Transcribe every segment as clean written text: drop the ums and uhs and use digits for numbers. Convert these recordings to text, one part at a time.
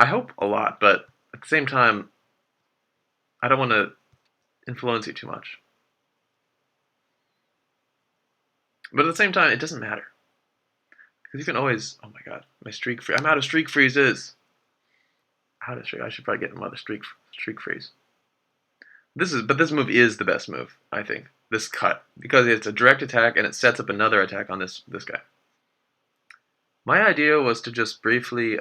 I hope a lot, but at the same time, I don't want to influence you too much. But at the same time, it doesn't matter. Because you can always, oh my god, my streak free. I'm out of streak freezes. Out of streak. I should probably get another streak freeze. But this move is the best move, I think. This cut, because it's a direct attack and it sets up another attack on this guy. My idea was to just briefly,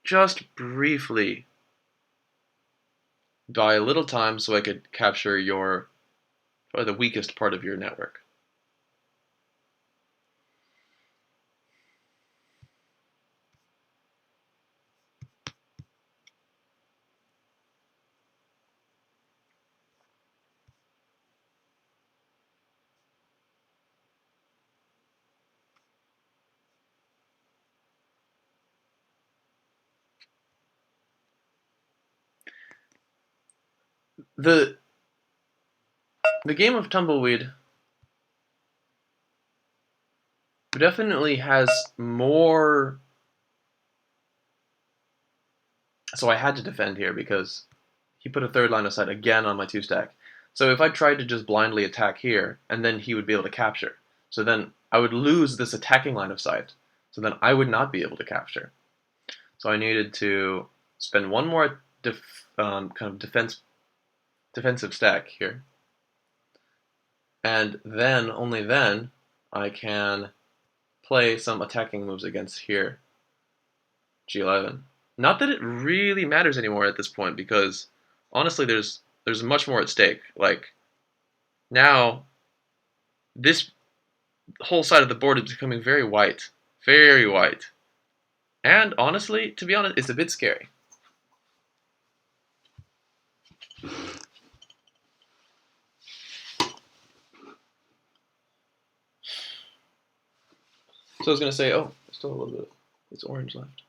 just briefly buy a little time so I could capture your, or the weakest part of your network. The game of Tumbleweed definitely has more. So I had to defend here because he put a third line of sight again on my 2-stack. So if I tried to just blindly attack here, and then he would be able to capture. So then I would lose this attacking line of sight. So then I would not be able to capture. So I needed to spend one more kind of defensive stack here. And then, only then, I can play some attacking moves against here. G11. Not that it really matters anymore at this point, because honestly there's much more at stake. Like, now this whole side of the board is becoming very white. Very white. And honestly, to be honest, it's a bit scary. So I was going to say, oh, there's still a little bit of this orange left.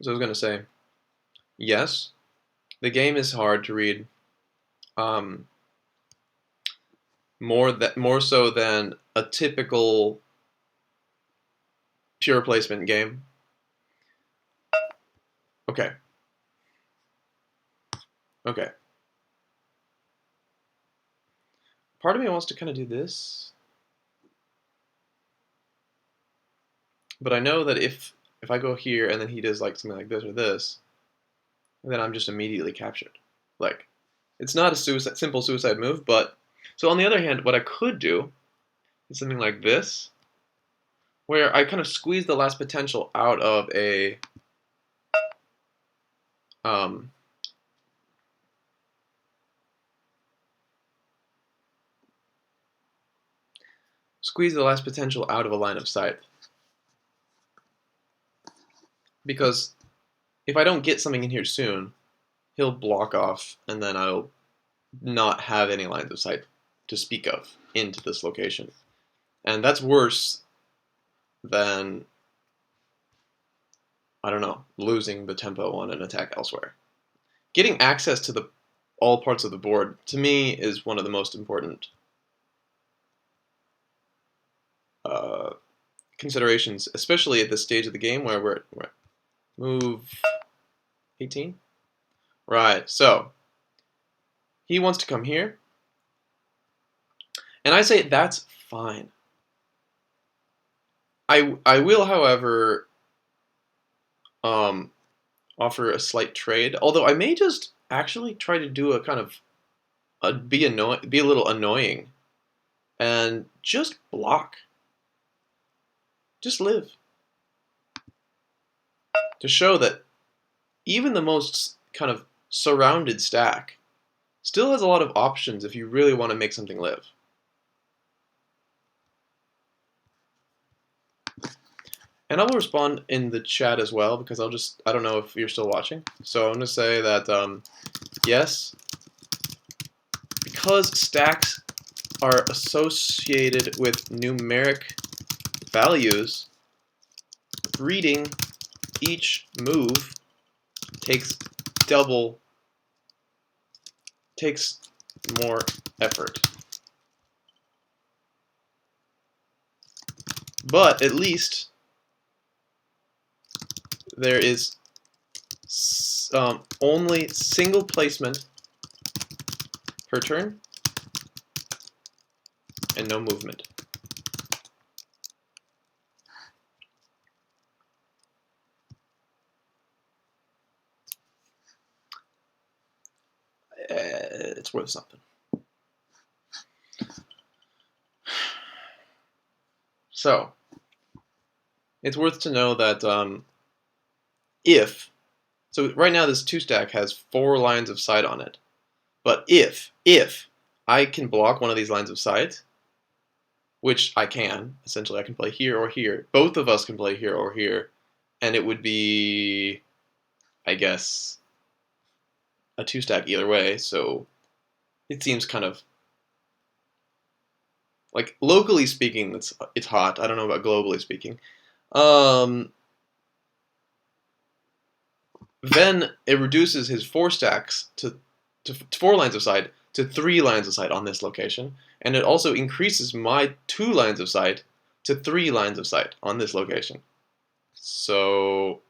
So I was going to say, yes, the game is hard to read. More so than a typical pure placement game. Okay. Okay. Part of me wants to kind of do this. But I know that if I go here and then he does like something like this or this, then I'm just immediately captured. Like, it's not a simple suicide move, but so on the other hand, what I could do is something like this, where I kind of squeeze the last potential out of a line of sight. Because if I don't get something in here soon, he'll block off, and then I'll not have any lines of sight to speak of into this location. And that's worse than, I don't know, losing the tempo on an attack elsewhere. Getting access to all parts of the board, to me, is one of the most important considerations, especially at this stage of the game where we're at move 18. Right, so he wants to come here, and I say that's fine. I will, however, offer a slight trade. Although I may just actually try to do a kind of be a little annoying, and just block. Just live. To show that even the most kind of surrounded stack still has a lot of options if you really want to make something live. And I will respond in the chat as well, because I don't know if you're still watching. So I'm going to say that, yes, because stacks are associated with numeric values, reading each move takes double takes more effort. But at least there is only single placement per turn and no movement. It's worth something. So, it's worth to know that so right now this 2-stack has 4 lines of sight on it, but if I can block one of these lines of sight, which I can, essentially I can play here or here, both of us can play here or here, and it would be, I guess, a 2-stack either way, so it seems kind of, like, locally speaking, it's hot. I don't know about globally speaking. Then it reduces his 4 stacks to 4 lines of sight to 3 lines of sight on this location, and it also increases my 2 lines of sight to 3 lines of sight on this location. So,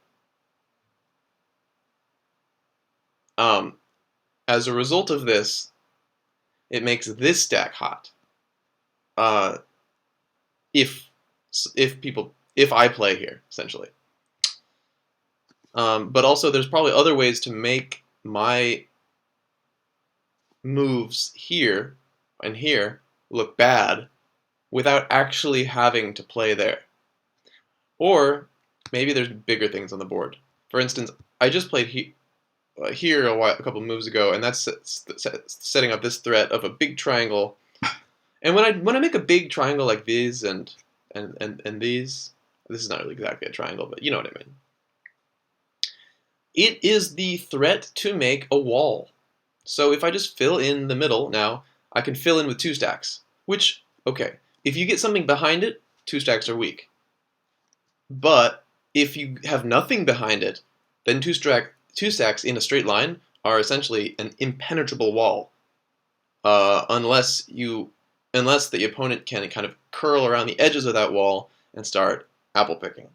as a result of this, it makes this stack hot. If I play here, essentially. But also, there's probably other ways to make my moves here and here look bad without actually having to play there. Or maybe there's bigger things on the board. For instance, I just played here a couple moves ago, and that's setting up this threat of a big triangle. And when I make a big triangle like these and these, this is not really exactly a triangle, but you know what I mean. It is the threat to make a wall. So if I just fill in the middle now, I can fill in with 2 stacks, which, okay, if you get something behind it, 2 stacks are weak. But if you have nothing behind it, then 2 stacks in a straight line are essentially an impenetrable wall, unless the opponent can kind of curl around the edges of that wall and start apple picking.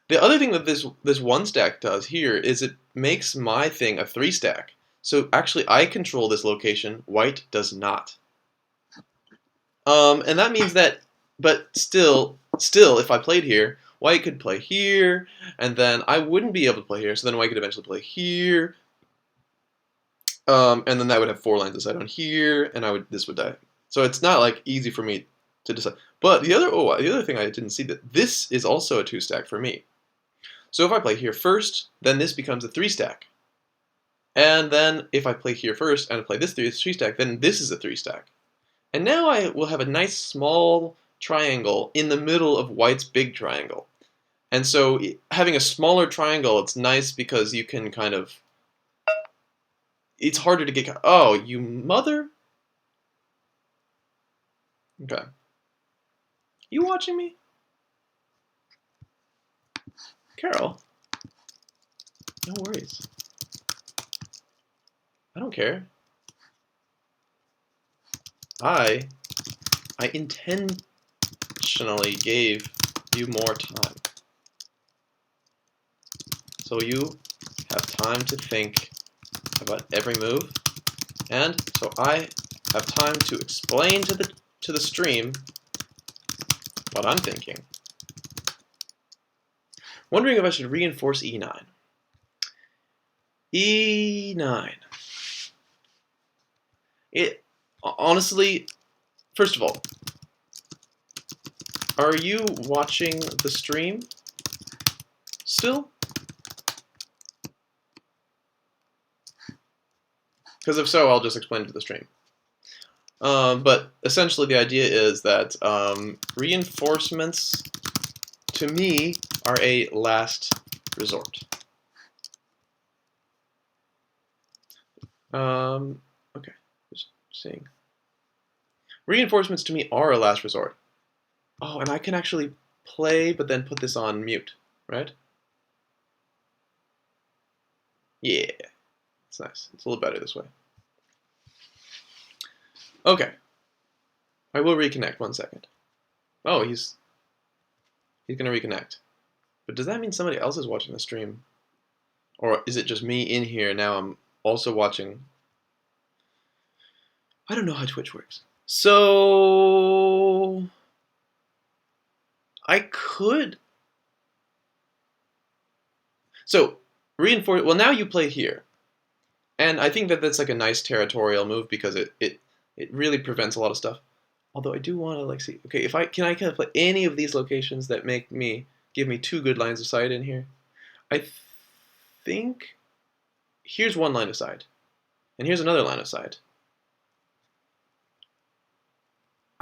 The other thing that this 1 stack does here is it makes my thing a 3 stack. So actually I control this location, white does not. And that means that, but still, if I played here, white could play here, and then I wouldn't be able to play here, so then white could eventually play here, and then that would have 4 lines of sight on here, and this would die. So it's not like easy for me to decide. But the other thing I didn't see, that this is also a 2 stack for me. So if I play here first, then this becomes a 3 stack. And then if I play here first and play this 3 stack, then this is a 3 stack. And now I will have a nice small triangle in the middle of white's big triangle. And so having a smaller triangle, it's nice because you can kind of, it's harder to get, oh, you mother? Okay. You watching me? Carol? No worries. I don't care. I intentionally gave you more time. So you have time to think about every move, and so I have time to explain to the stream what I'm thinking. Wondering if I should reinforce E9. E9. It honestly, first of all, are you watching the stream still? Because if so, I'll just explain it to the stream. But essentially the idea is that reinforcements, to me, are a last resort. Okay, just seeing. Reinforcements to me are a last resort. Oh, and I can actually play, but then put this on mute, right? Yeah, It's nice. It's a little better this way. Okay. I will reconnect 1 second. Oh, he's gonna reconnect. But does that mean somebody else is watching the stream? Or is it just me in here and now I'm also watching? I don't know how Twitch works. So I could. So reinforce. Well, now you play here, and I think that that's like a nice territorial move because it really prevents a lot of stuff. Although I do want to like see. Okay, if I kind of play any of these locations that give me 2 good lines of sight in here. I think here's one line of sight, and here's another line of sight.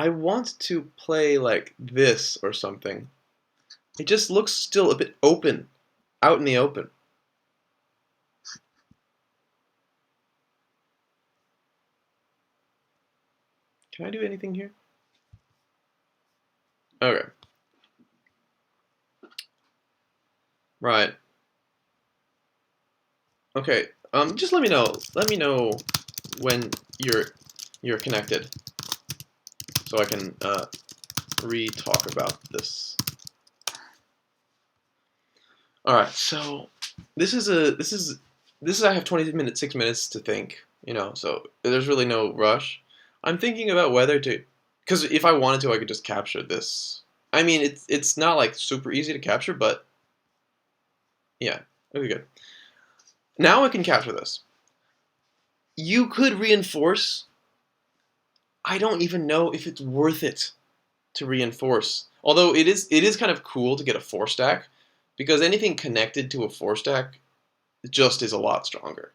I want to play like this or something. It just looks still a bit open, out in the open. Can I do anything here? Okay. Right. Okay. Just let me know. Let me know when you're connected, so I can re-talk about this. All right. So this is I have 20 minutes, 6 minutes to think. You know, so there's really no rush. I'm thinking about whether to, because if I wanted to, I could just capture this. I mean, it's not like super easy to capture, but yeah, okay, good. Now I can capture this. You could reinforce. I don't even know if it's worth it to reinforce. Although it is kind of cool to get a 4-stack, because anything connected to a 4-stack just is a lot stronger.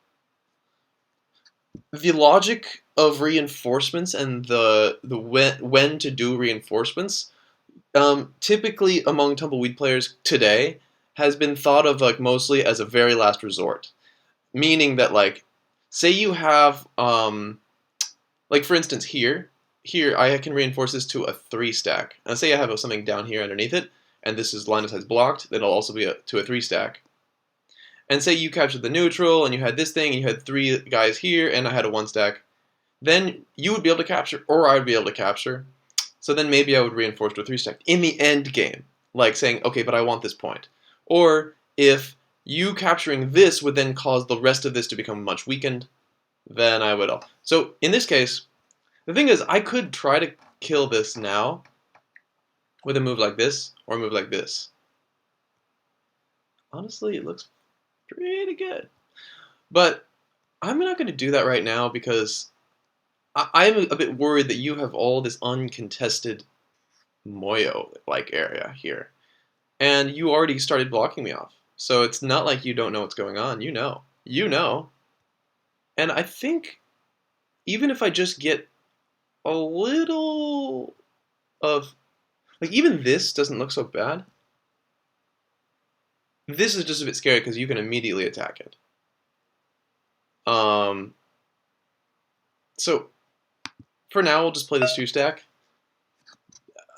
The logic of reinforcements and the when to do reinforcements, typically among Tumbleweed players today, has been thought of like mostly as a very last resort. Meaning that like, say you have like for instance here I can reinforce this to a 3-stack. And say I have something down here underneath it, and this is line of sight blocked, then it'll also be to a 3-stack. And say you captured the neutral, and you had this thing, and you had 3 guys here, and I had a 1-stack. Then you would be able to capture, or I would be able to capture. So then maybe I would reinforce to a 3-stack in the end game, like saying, okay, but I want this point. Or if you capturing this would then cause the rest of this to become much weakened, then I would. So in this case, the thing is, I could try to kill this now with a move like this or a move like this. Honestly, it looks pretty good. But I'm not going to do that right now because I'm a bit worried that you have all this uncontested Moyo-like area here. And you already started blocking me off. So it's not like you don't know what's going on. You know. You know. And I think even if I just get a little of... Like, even this doesn't look so bad. This is just a bit scary because you can immediately attack it. So, for now, we'll just play this 2-stack.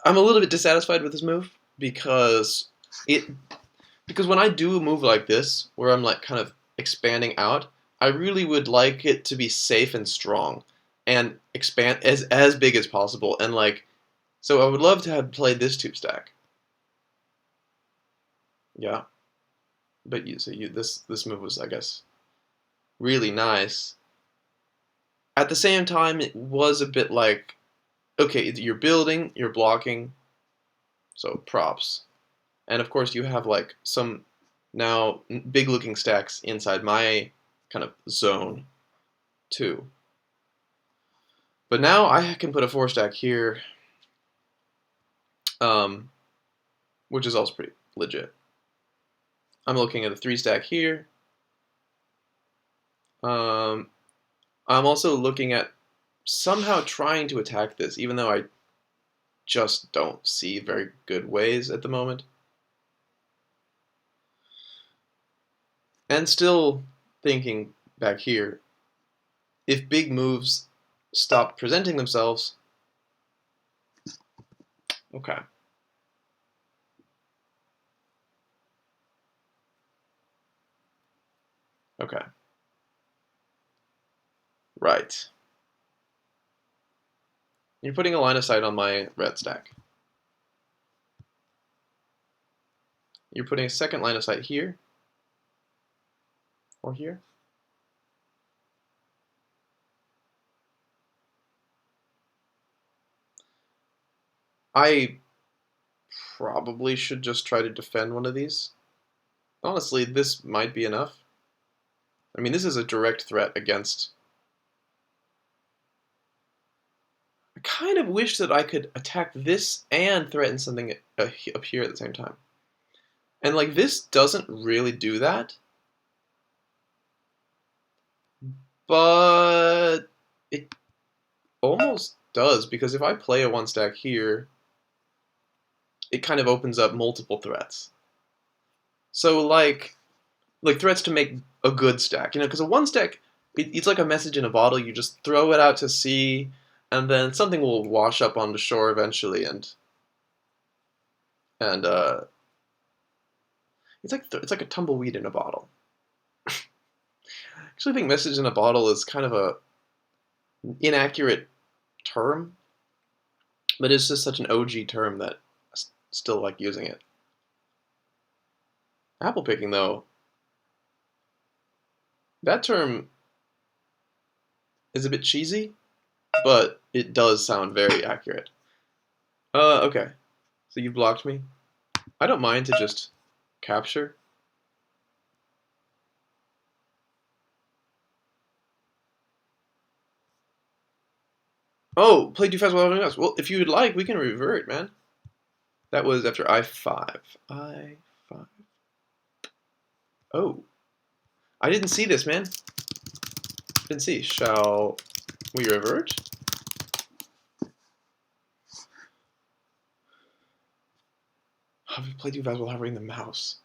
I'm a little bit dissatisfied with this move because when I do a move like this, where I'm like kind of expanding out, I really would like it to be safe and strong and expand as big as possible. And like, so I would love to have played this 2-stack. Yeah. But this move was, I guess, really nice. At the same time, it was a bit like, okay, you're building, you're blocking, so props. And of course you have like some now big looking stacks inside my kind of zone too. But now I can put a 4-stack here, which is also pretty legit. I'm looking at a 3-stack here. I'm also looking at somehow trying to attack this, even though I just don't see very good ways at the moment. And still thinking back here, if big moves stop presenting themselves, okay. Okay. Right. You're putting a line of sight on my red stack. You're putting a second line of sight here or here. I probably should just try to defend one of these. Honestly, this might be enough. I mean, this is a direct threat against... I kind of wish that I could attack this and threaten something up here at the same time. And like, this doesn't really do that. But it almost does, because if I play a one stack here, it kind of opens up multiple threats. So like threats to make a good stack, because a one stack, it's like a message in a bottle. You just throw it out to sea, and then something will wash up on the shore eventually, and it's like a tumbleweed in a bottle. Actually, I think message in a bottle is kind of a inaccurate term, but it's just such an OG term that I still like using it. Apple picking, though, that term is a bit cheesy, but it does sound very accurate. Okay. So you've blocked me. I don't mind to just capture. Oh, play too fast without anything else. Well, if you would like, we can revert, man. That was after I5. I5. Oh. I didn't see this, man. Didn't see. Shall we revert? How have you played too fast while hovering the mouse?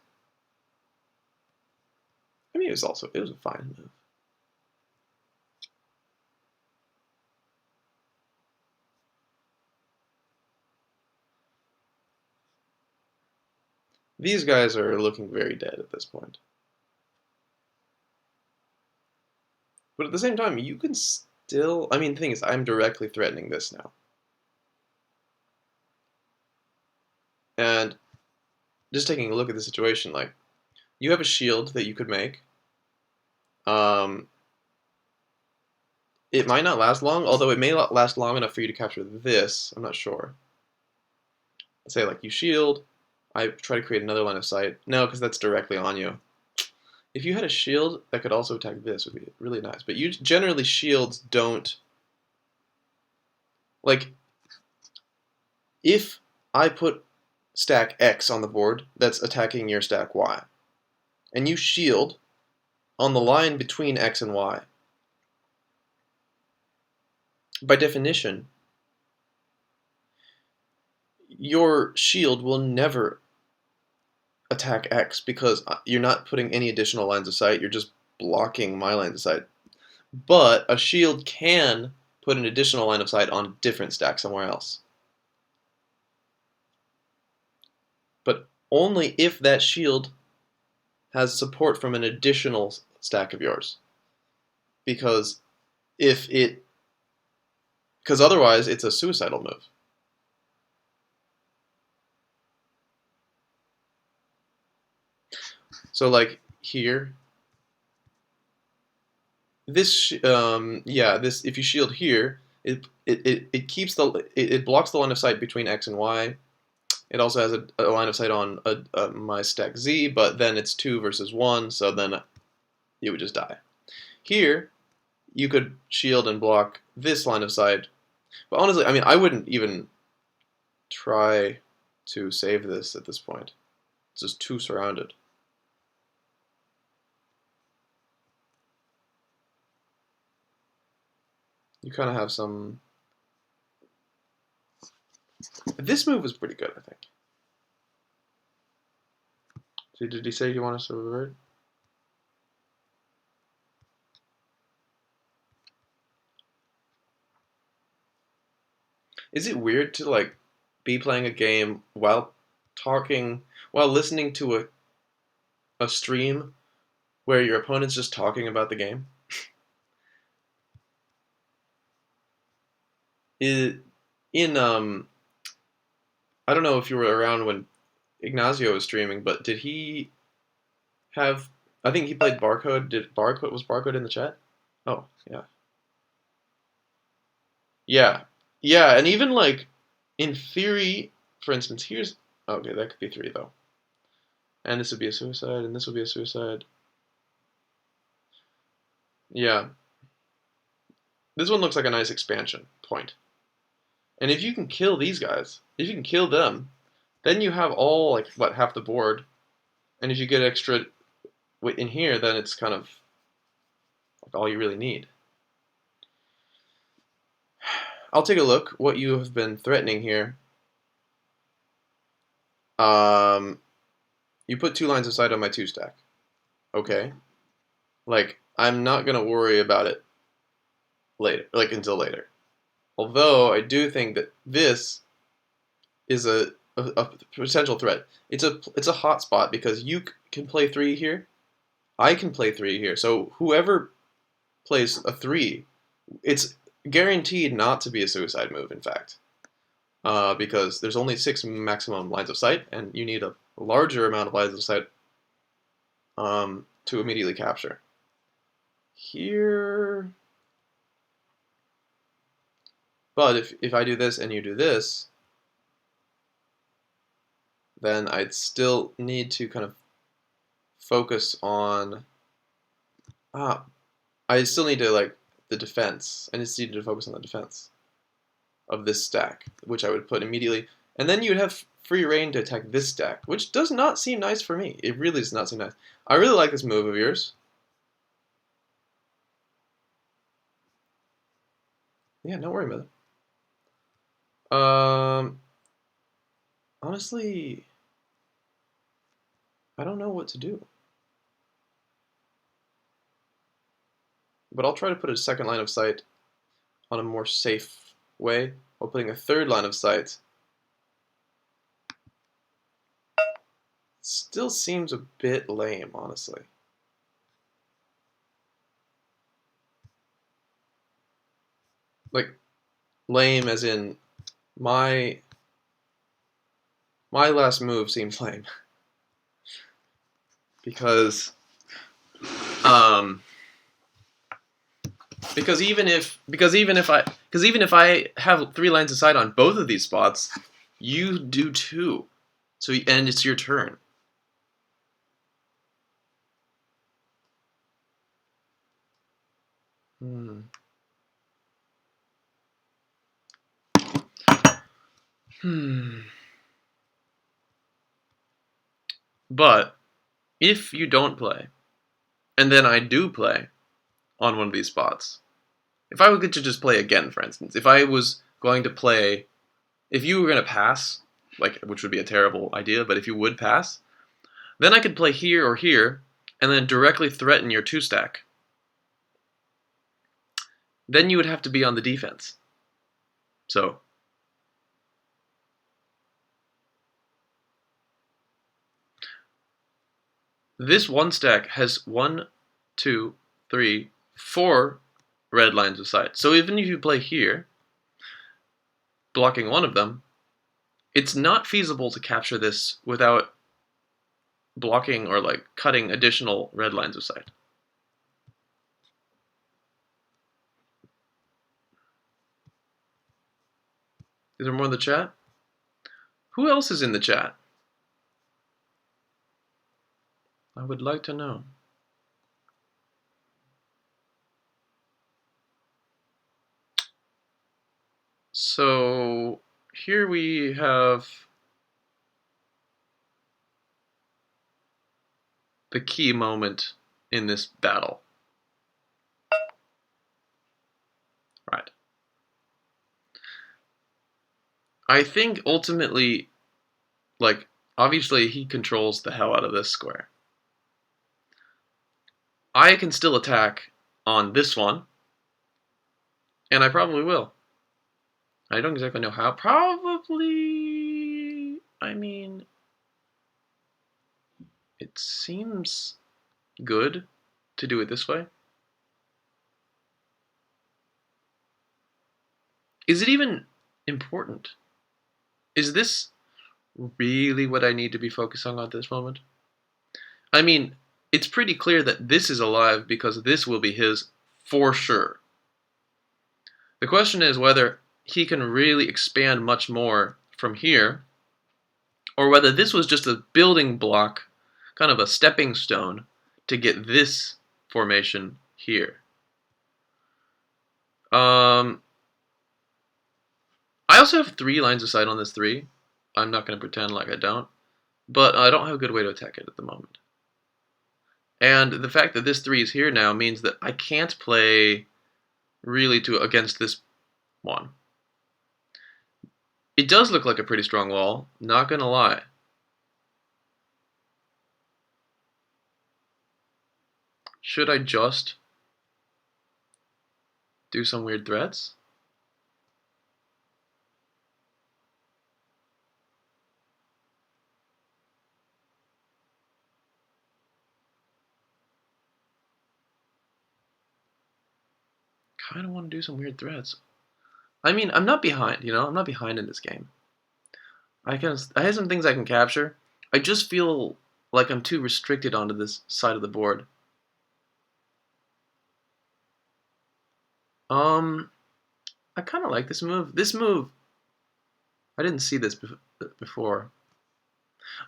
I mean, it was a fine move. These guys are looking very dead at this point. But at the same time, you can still... I mean, the thing is, I'm directly threatening this now. And just taking a look at the situation, like, you have a shield that you could make. It might not last long, although it may not last long enough for you to capture this. I'm not sure. Let's say, like, you shield. I try to create another line of sight. No, because that's directly on you. If you had a shield that could also attack this, would be really nice. But you generally, shields don't... Like, if I put stack X on the board that's attacking your stack Y, and you shield on the line between X and Y, by definition, your shield will never attack X because you're not putting any additional lines of sight, you're just blocking my lines of sight. But a shield can put an additional line of sight on a different stack somewhere else. But only if that shield has support from an additional stack of yours. Because otherwise it's a suicidal move. So like here, this if you shield here, it keeps it blocks the line of sight between X and Y. It also has a line of sight on my stack Z, but then it's 2 versus 1, so then you would just die. Here, you could shield and block this line of sight, but honestly, I mean, I wouldn't even try to save this at this point. It's just too surrounded. You kind of have some... This move was pretty good, I think. So did he say he wanted us to revert? Is it weird to like be playing a game while listening to a stream where your opponent's just talking about the game? in I don't know if you were around when Ignacio was streaming, but did he have? I think he played Barcode. Did Barcode was Barcode in the chat? Oh yeah, yeah, yeah. And even like in theory, for instance, here's okay. That could be three though, and this would be a suicide, and this would be a suicide. Yeah, this one looks like a nice expansion point. And if you can kill these guys, if you can kill them, then you have all like what half the board. And if you get extra in here, then it's kind of like all you really need. I'll take a look what you have been threatening here. You put 2 lines of sight on my 2 stack. Okay. Like, I'm not gonna worry about it later, like until later. Although I do think that this is a potential threat. It's a hot spot because you can play 3 here. I can play 3 here. So whoever plays a 3, it's guaranteed not to be a suicide move, in fact. Because there's only 6 maximum lines of sight, and you need a larger amount of lines of sight to immediately capture. Here... But if I do this and you do this, then I'd still need to kind of focus on... I still need to, like, the defense. I just need to focus on the defense of this stack, which I would put immediately. And then you'd have free reign to attack this stack, which does not seem nice for me. It really does not seem nice. I really like this move of yours. Yeah, don't worry about it. Honestly, I don't know what to do. But I'll try to put a second line of sight on a more safe way while putting a third line of sight. Still seems a bit lame, honestly. Like, lame as in my last move seems lame. Because even if I have 3 lines of sight on both of these spots, you do too. So and it's your turn. But if you don't play, and then I do play on one of these spots, if I would get to just play again, for instance, if I was going to play, if you were going to pass, like, which would be a terrible idea, but if you would pass, then I could play here or here, and then directly threaten your 2 stack. Then you would have to be on the defense. So this 1 stack has 1, 2, 3, 4 red lines of sight. So even if you play here, blocking one of them, it's not feasible to capture this without blocking or like cutting additional red lines of sight. Is there more in the chat? Who else is in the chat? I would like to know. So here we have the key moment in this battle. Right. I think ultimately, like, obviously he controls the hell out of this square. I can still attack on this one, and I probably will. I don't exactly know how. Probably, I mean, it seems good to do it this way. Is it even important? Is this really what I need to be focusing on at this moment? I mean, it's pretty clear that this is alive because this will be his for sure. The question is whether he can really expand much more from here, or whether this was just a building block, kind of a stepping stone, to get this formation here. I also have 3 lines of sight on this 3. I'm not going to pretend like I don't, but I don't have a good way to attack it at the moment. And the fact that this 3 is here now means that I can't play really against this one. It does look like a pretty strong wall, not gonna lie. Should I just do some weird threats? Kind of want to do some weird threats. I mean, I'm not behind, you know? I'm not behind in this game. I have some things I can capture. I just feel like I'm too restricted onto this side of the board. I kind of like this move. This move, I didn't see this before.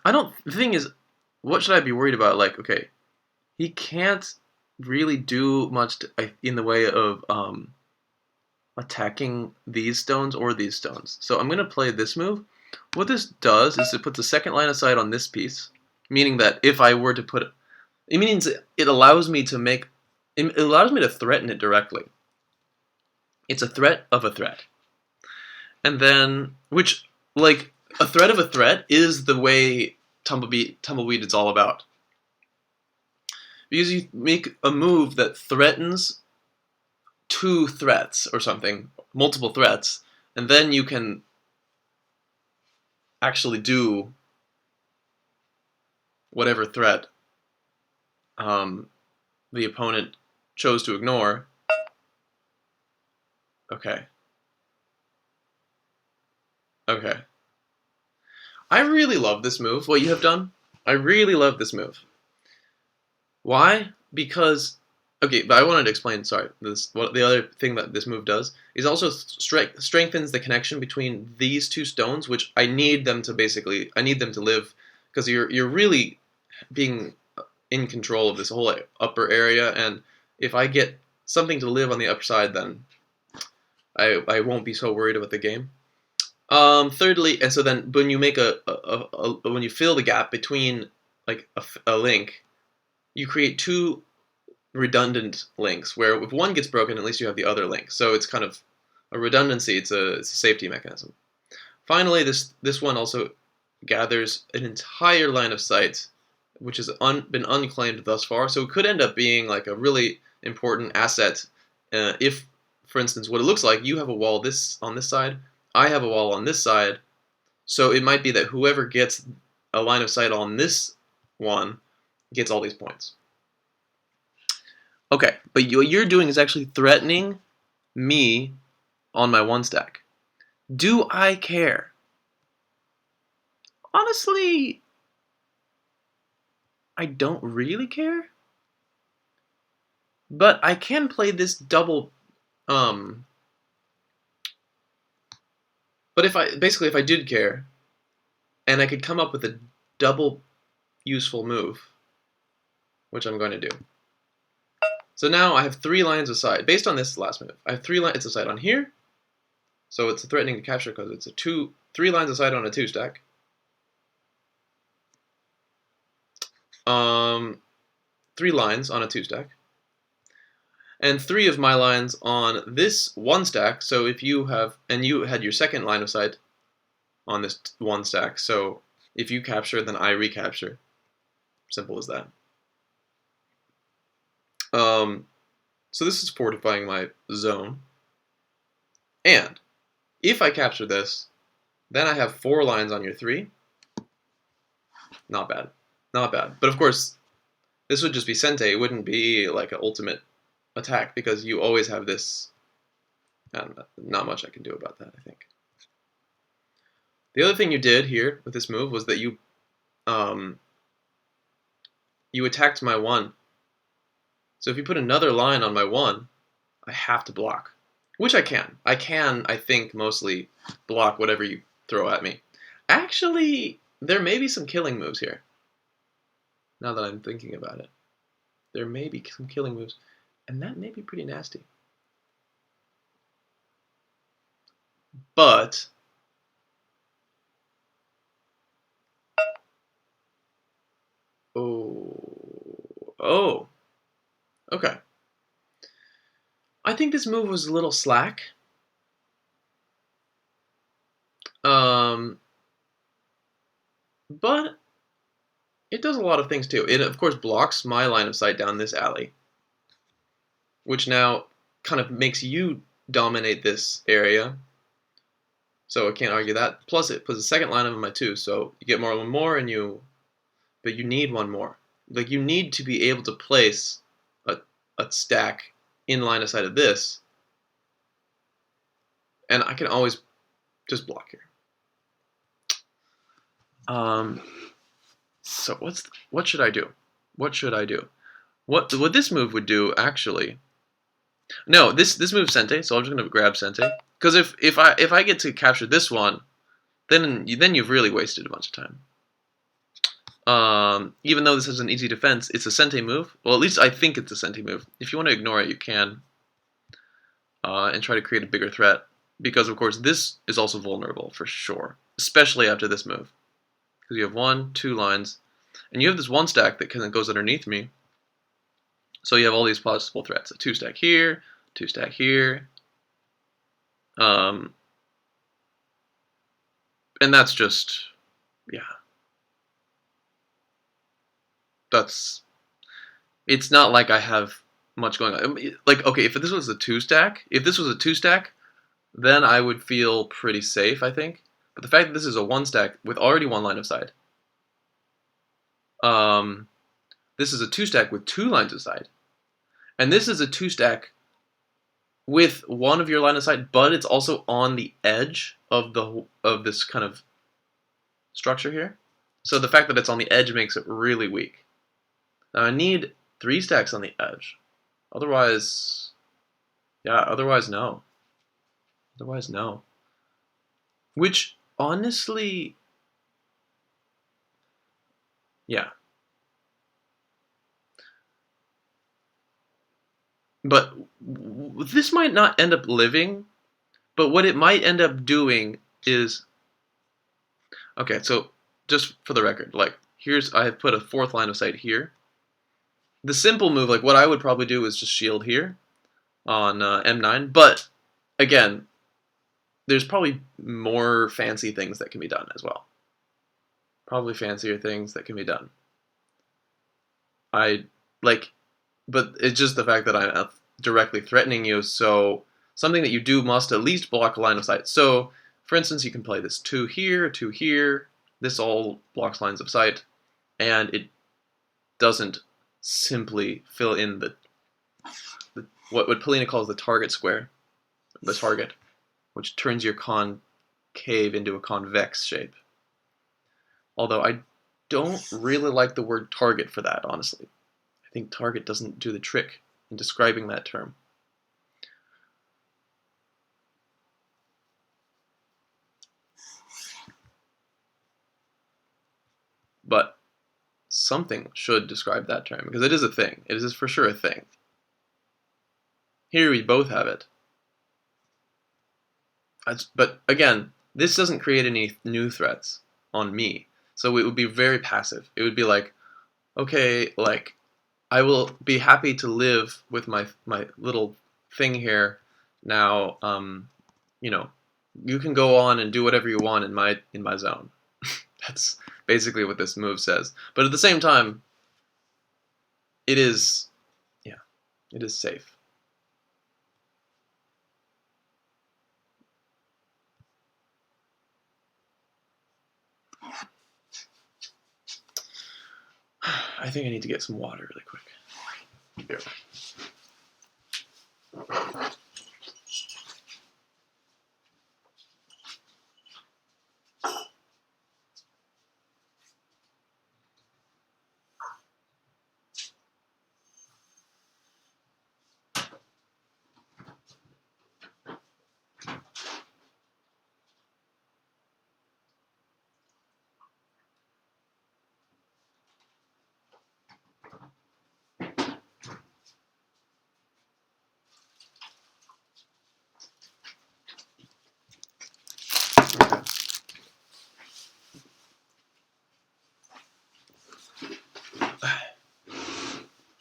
The thing is, what should I be worried about? Like, okay, he can't really do much in the way of attacking these stones or these stones. So I'm going to play this move. What this does is it puts a second line of sight on this piece, meaning that if I were to put it means it allows me to threaten it directly. It's a threat of a threat. And then, which, like, a threat of a threat is the way Tumbleweed is all about. Because you make a move that threatens 2 threats or something, multiple threats, and then you can actually do whatever threat the opponent chose to ignore. Okay. Okay. I really love this move, what you have done. I really love this move. Why? Because, okay, but I wanted to explain, sorry, the other thing that this move does is also strengthens the connection between these 2 stones, which I need them to live, because you're really being in control of this whole upper area, and if I get something to live on the upper side, then I won't be so worried about the game. Thirdly, and so then when you make when you fill the gap between like a link, you create 2 redundant links where if one gets broken, at least you have the other link. So it's kind of a redundancy. It's a safety mechanism. Finally, this one also gathers an entire line of sight, which has been unclaimed thus far. So it could end up being like a really important asset if, for instance, what it looks like, you have a wall on this side, I have a wall on this side, so it might be that whoever gets a line of sight on this one gets all these points. Okay, but what you're doing is actually threatening me on my 1 stack. Do I care? Honestly, I don't really care. But I can play this double but if I did care, and I could come up with a double useful move, which I'm going to do. So now I have 3 lines of sight. Based on this last move, I have 3 lines of sight on here. So it's threatening to capture because it's 3 lines of sight on a 2 stack. 3 lines on a 2 stack. And 3 of my lines on this 1 stack, so if you have, and you had your second line of sight on this 1 stack, so if you capture, then I recapture. Simple as that. So this is fortifying my zone. And if I capture this, then I have 4 lines on your 3. Not bad. Not bad. But of course, this would just be Sente. It wouldn't be like an ultimate attack because you always have this Not much I can do about that, I think. The other thing you did here with this move was that you attacked my 1. So if you put another line on my 1, I have to block. Which I can. I think, mostly block whatever you throw at me. Actually, there may be some killing moves here. Now that I'm thinking about it. There may be some killing moves. And that may be pretty nasty. But oh. Okay. I think this move was a little slack. But it does a lot of things too. It, of course, blocks my line of sight down this alley, which now kind of makes you dominate this area. So I can't argue that. Plus, it puts a second line on my 2, so you get more and more, but you need one more. Like, you need to be able to place a stack in line of sight of this, and I can always just block here. So what should I do? What should I do? What this move would do, actually? No, this move Sente, so I'm just gonna grab Sente. Because if I get to capture this one, then you've really wasted a bunch of time. Even though this is an easy defense, it's a Sente move. Well, at least I think it's a Sente move. If you want to ignore it, you can. And try to create a bigger threat. Because, of course, this is also vulnerable, for sure. Especially after this move. Because you have 1, 2 lines. And you have this 1 stack that kind of goes underneath me. So you have all these possible threats. A 2 stack here, 2 stack here. And that's just, yeah. It's not like I have much going on. Like, okay, if this was a 2 stack, then I would feel pretty safe, I think. But the fact that this is a 1 stack with already 1 line of sight, this is a 2 stack with 2 lines of sight, and this is a 2 stack with 1 of your line of sight, but it's also on the edge of this kind of structure here. So the fact that it's on the edge makes it really weak. Now I need 3 stacks on the edge. Otherwise, yeah. Otherwise, no. Which, honestly, yeah. But this might not end up living, but what it might end up doing is, okay, so just for the record, like, I have put a 4th line of sight here. The simple move, like what I would probably do is just shield here on M9, but again, there's probably more fancy things that can be done as well. Probably fancier things that can be done. But it's just the fact that I'm directly threatening you, so something that you do must at least block a line of sight. So, for instance, you can play this 2 here, 2 here. This all blocks lines of sight, and it doesn't simply fill in what Polina calls the target square, the target, which turns your concave into a convex shape. Although I don't really like the word target for that, honestly. I think target doesn't do the trick in describing that term. But something should describe that term, because it is a thing. It is for sure a thing. Here we both have it. But again, this doesn't create any new threats on me. So it would be very passive. It would be like, okay, like, I will be happy to live with my little thing here. Now, you know, you can go on and do whatever you want in my zone. That's basically what this move says. But at the same time, it is safe. I think I need to get some water really quick. Here.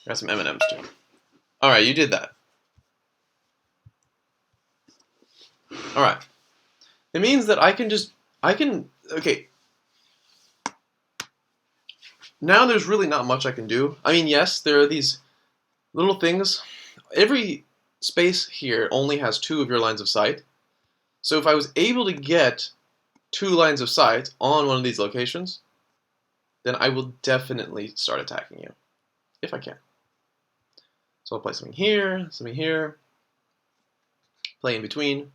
Got some M&Ms too. All right, you did that. All right. It means that okay. Now there's really not much I can do. I mean, yes, there are these little things. Every space here only has 2 of your lines of sight. So if I was able to get 2 lines of sight on one of these locations, then I will definitely start attacking you, if I can. So I'll play something here, play in between.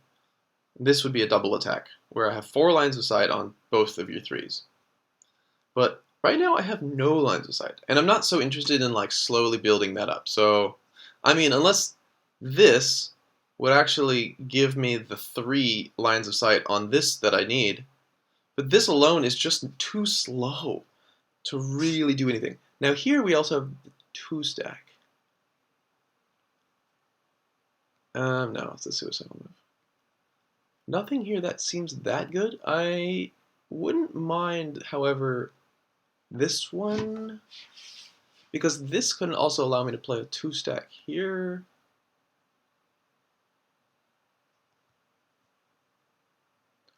This would be a double attack, where I have 4 lines of sight on both of your 3s. But right now I have no lines of sight, and I'm not so interested in like slowly building that up. So, I mean, unless this would actually give me the 3 lines of sight on this that I need, but this alone is just too slow to really do anything. Now here we also have the 2 stack. No, it's a suicidal move. Nothing here that seems that good. I wouldn't mind, however, this one, because this could also allow me to play a 2 stack here.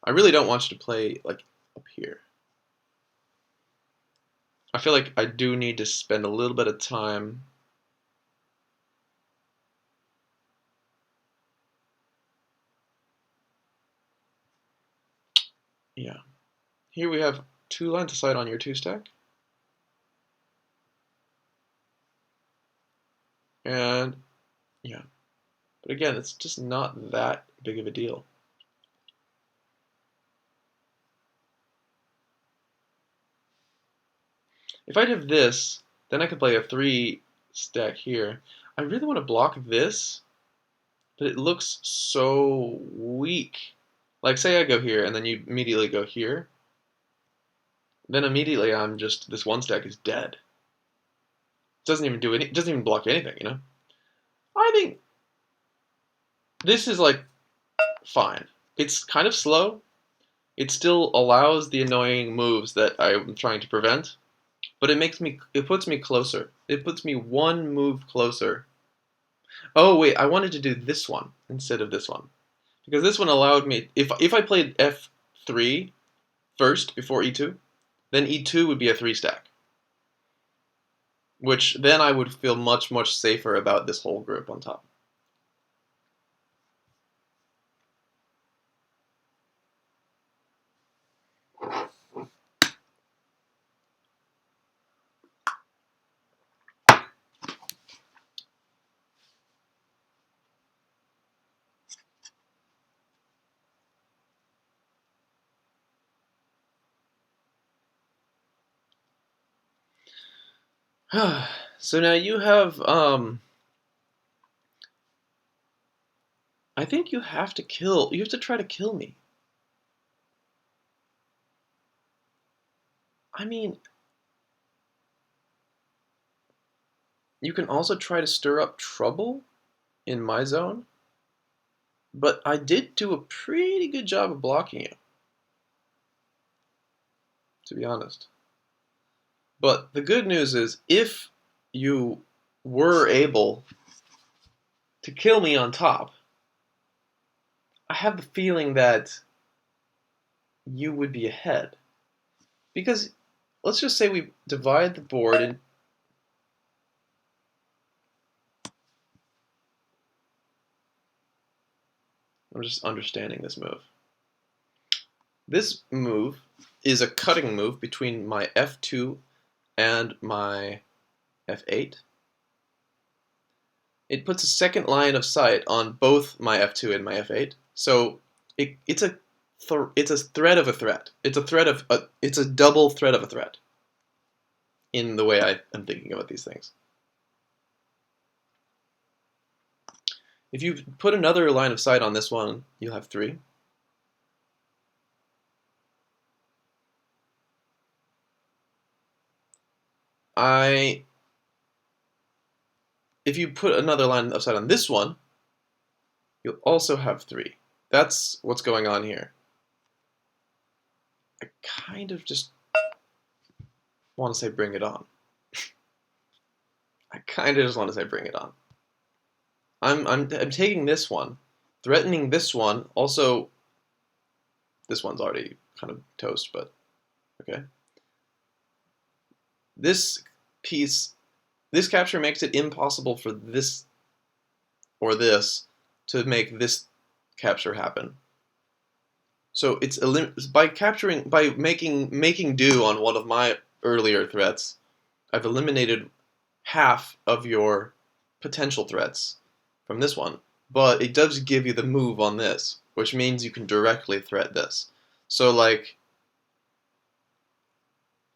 I really don't want you to play like up here. I feel like I do need to spend a little bit of time. Yeah. Here we have 2 lines of sight on your 2 stack. And yeah. But again, it's just not that big of a deal. If I have this, then I could play a 3 stack here. I really want to block this, but it looks so weak. Like, say I go here, and then you immediately go here. Then immediately I'm just, this 1 stack is dead. It doesn't even do any, it doesn't even block anything, you know? I think this is like fine. It's kind of slow. It still allows the annoying moves that I'm trying to prevent, but it puts me closer. It puts me 1 move closer. Oh wait, I wanted to do this one instead of this one. Because this one allowed me, if I played F3 first before E2, then E2 would be a 3 stack. Which then I would feel much, much safer about this whole group on top. So now you have, I think you have to try to kill me. I mean, you can also try to stir up trouble in my zone, but I did do a pretty good job of blocking you, to be honest. But the good news is, if you were able to kill me on top, I have the feeling that you would be ahead. Because let's just say we divide the board in. I'm just understanding this move. This move is a cutting move between my F2 and my F8. It puts a second line of sight on both my F2 and my F8. So it's a threat of a threat. It's a double threat of a threat. In the way I am thinking about these things. If you put another line of sight on this one, you'll have 3. If you put another line of sight on this one, you'll also have 3. That's what's going on here. I kind of just want to say bring it on. I kind of just want to say bring it on. I'm taking this one, threatening this one. Also, this one's already kind of toast, but okay. This piece, this capture makes it impossible for this or this to make this capture happen. So it's by making do on one of my earlier threats, I've eliminated half of your potential threats from this one, but it does give you the move on this, which means you can directly threat this. So like,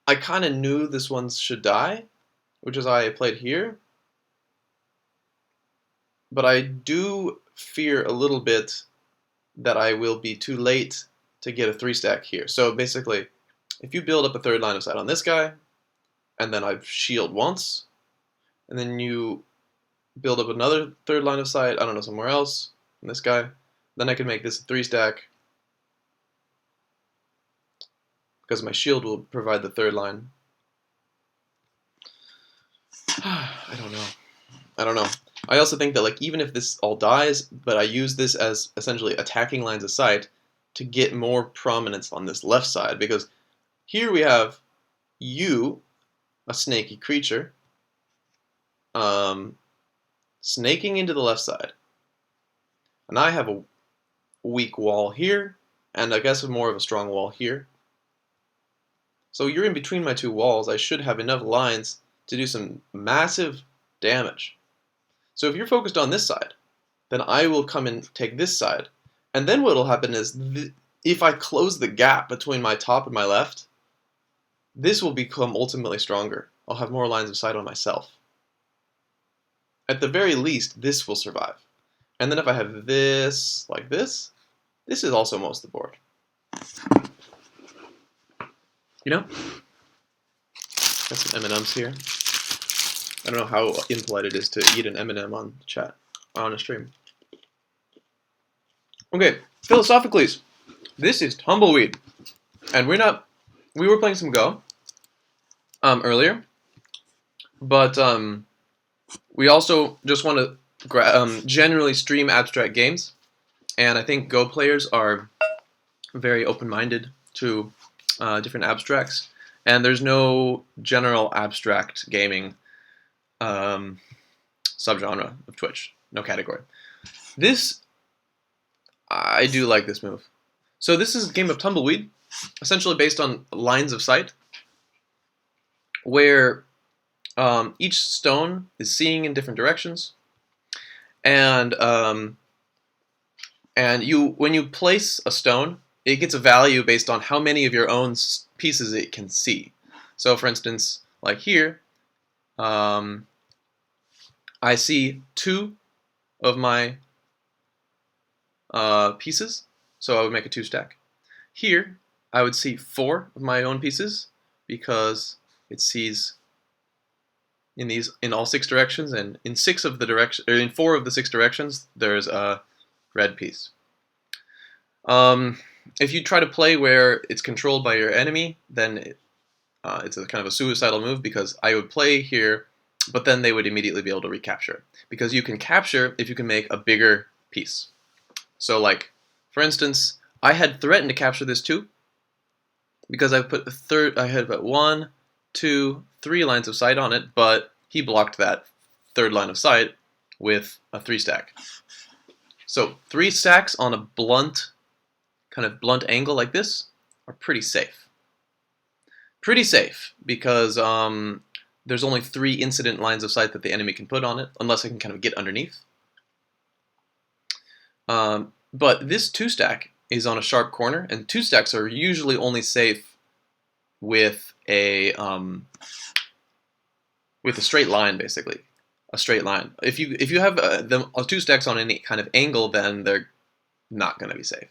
I kind of knew this one should die, which is why I played here, but I do fear a little bit that I will be too late to get a 3-stack here. So basically, if you build up a third line of sight on this guy, and then I shield once, and then you build up another third line of sight, I don't know, somewhere else, on this guy, then I can make this a 3-stack, because my shield will provide the third line. I don't know. I also think that like even if this all dies, but I use this as essentially attacking lines of sight to get more prominence on this left side, because here we have you, a snaky creature, snaking into the left side, and I have a weak wall here, and I guess more of a strong wall here. So you're in between my two walls. I should have enough lines to do some massive damage. So if you're focused on this side, then I will come and take this side. And then what will happen is, if I close the gap between my top and my left, this will become ultimately stronger. I'll have more lines of sight on myself. At the very least, this will survive. And then if I have this, like this is also most of the board. You know? Got some M&Ms here. I don't know how impolite it is to eat an M&M on chat, on a stream. Okay, philosophically, this is Tumbleweed. And we were playing some Go earlier, but we also just want to generally stream abstract games, and I think Go players are very open-minded to different abstracts, and there's no general abstract gaming subgenre of Twitch, no category. I do like this move. So this is a game of Tumbleweed, essentially based on lines of sight, where each stone is seeing in different directions, and when you place a stone, it gets a value based on how many of your own pieces it can see. So for instance, like here, I see 2 of my pieces, so I would make a 2-stack. Here, I would see 4 of my own pieces, because it sees in all 6 directions, and in 4 of the 6 directions, there's a red piece. If you try to play where it's controlled by your enemy, then it's a kind of a suicidal move, because I would play here, but then they would immediately be able to recapture. Because you can capture if you can make a bigger piece. So like, for instance, I had threatened to capture this too, because I had about 1, 2, 3 lines of sight on it, but he blocked that third line of sight with a 3-stack. So 3 stacks on a kind of blunt angle like this are pretty safe. Pretty safe, because there's only 3 incident lines of sight that the enemy can put on it, unless I can kind of get underneath. But this 2-stack is on a sharp corner, and 2-stacks are usually only safe with a straight line, basically. A straight line. If you have 2-stacks on any kind of angle, then they're not going to be safe.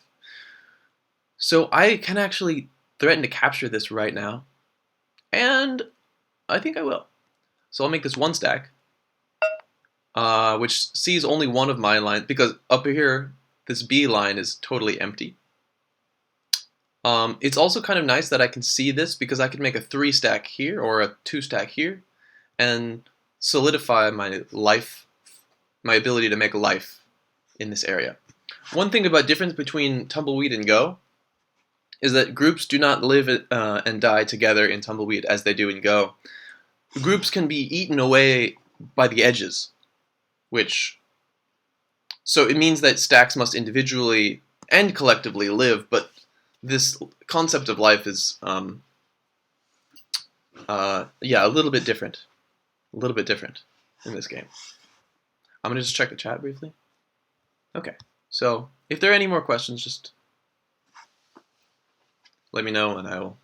So I can actually threaten to capture this right now, and I think I will. So I'll make this 1-stack, which sees only one of my lines, because up here, this B line is totally empty. It's also kind of nice that I can see this, because I can make a 3-stack here, or a 2-stack here, and solidify my ability to make life in this area. One thing about difference between Tumbleweed and Go is that groups do not live and die together in Tumbleweed as they do in Go. Groups can be eaten away by the edges, so it means that stacks must individually and collectively live, but this concept of life is, yeah, a little bit different. A little bit different in this game. I'm going to just check the chat briefly. Okay, so if there are any more questions, just let me know and I will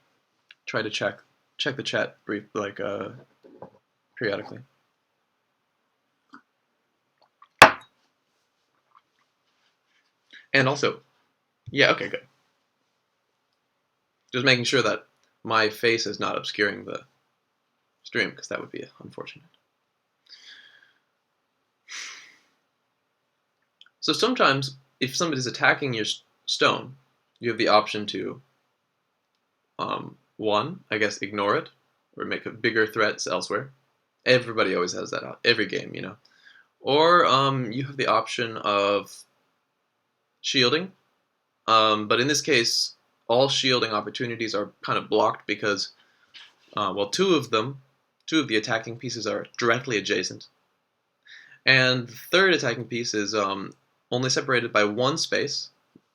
try to check the chat periodically. And also, yeah, okay, good. Just making sure that my face is not obscuring the stream, because that would be unfortunate. So sometimes, if somebody's attacking your stone, you have the option to, one, I guess, ignore it, or make a bigger threats elsewhere. Everybody always has that, every game, you know. Or you have the option of shielding, but in this case, all shielding opportunities are kind of blocked because, well, two of the attacking pieces are directly adjacent, and the third attacking piece is only separated by one space,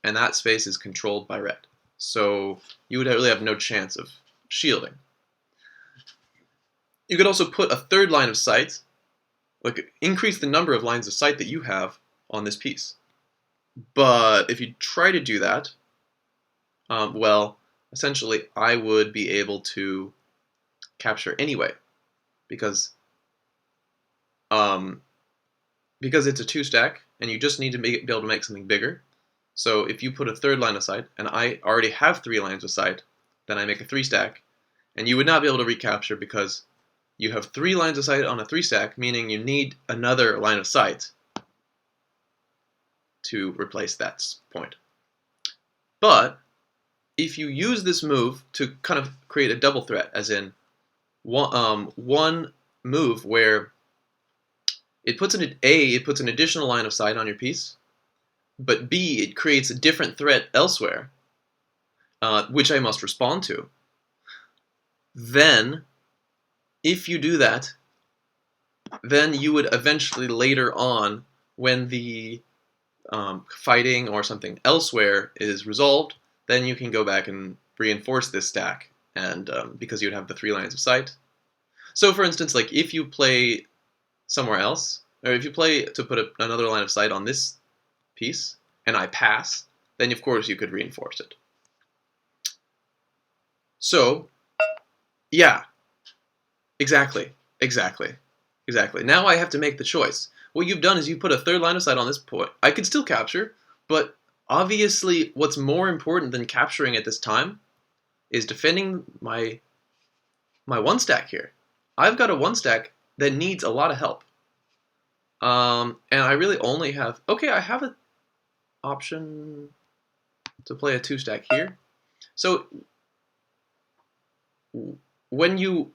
and that space is controlled by red. So you would really have no chance of shielding. You could also put a third line of sight, like increase the number of lines of sight that you have on this piece. But if you try to do that, well, essentially I would be able to capture anyway, because it's a 2-stack, and you just need to be able to make something bigger. So if you put a third line of sight, and I already have 3 lines of sight, then I make a 3-stack, and you would not be able to recapture because you have 3 lines of sight on a 3-stack, meaning you need another line of sight to replace that point. But if you use this move to kind of create a double threat, as in one move where it puts an additional line of sight on your piece, but B, it creates a different threat elsewhere, which I must respond to. Then, if you do that, then you would eventually later on, when the fighting or something elsewhere is resolved, then you can go back and reinforce this stack, and because you'd have the 3 lines of sight. So for instance, like if you play somewhere else, or if you play to put another line of sight on this piece, and I pass, then of course you could reinforce it. So, yeah, exactly. Now I have to make the choice. What you've done is you put a third line of sight on this point. I could still capture, but obviously what's more important than capturing at this time is defending my 1-stack here. I've got a 1-stack that needs a lot of help. And I really only have, okay, I have an option to play a 2-stack here. So when you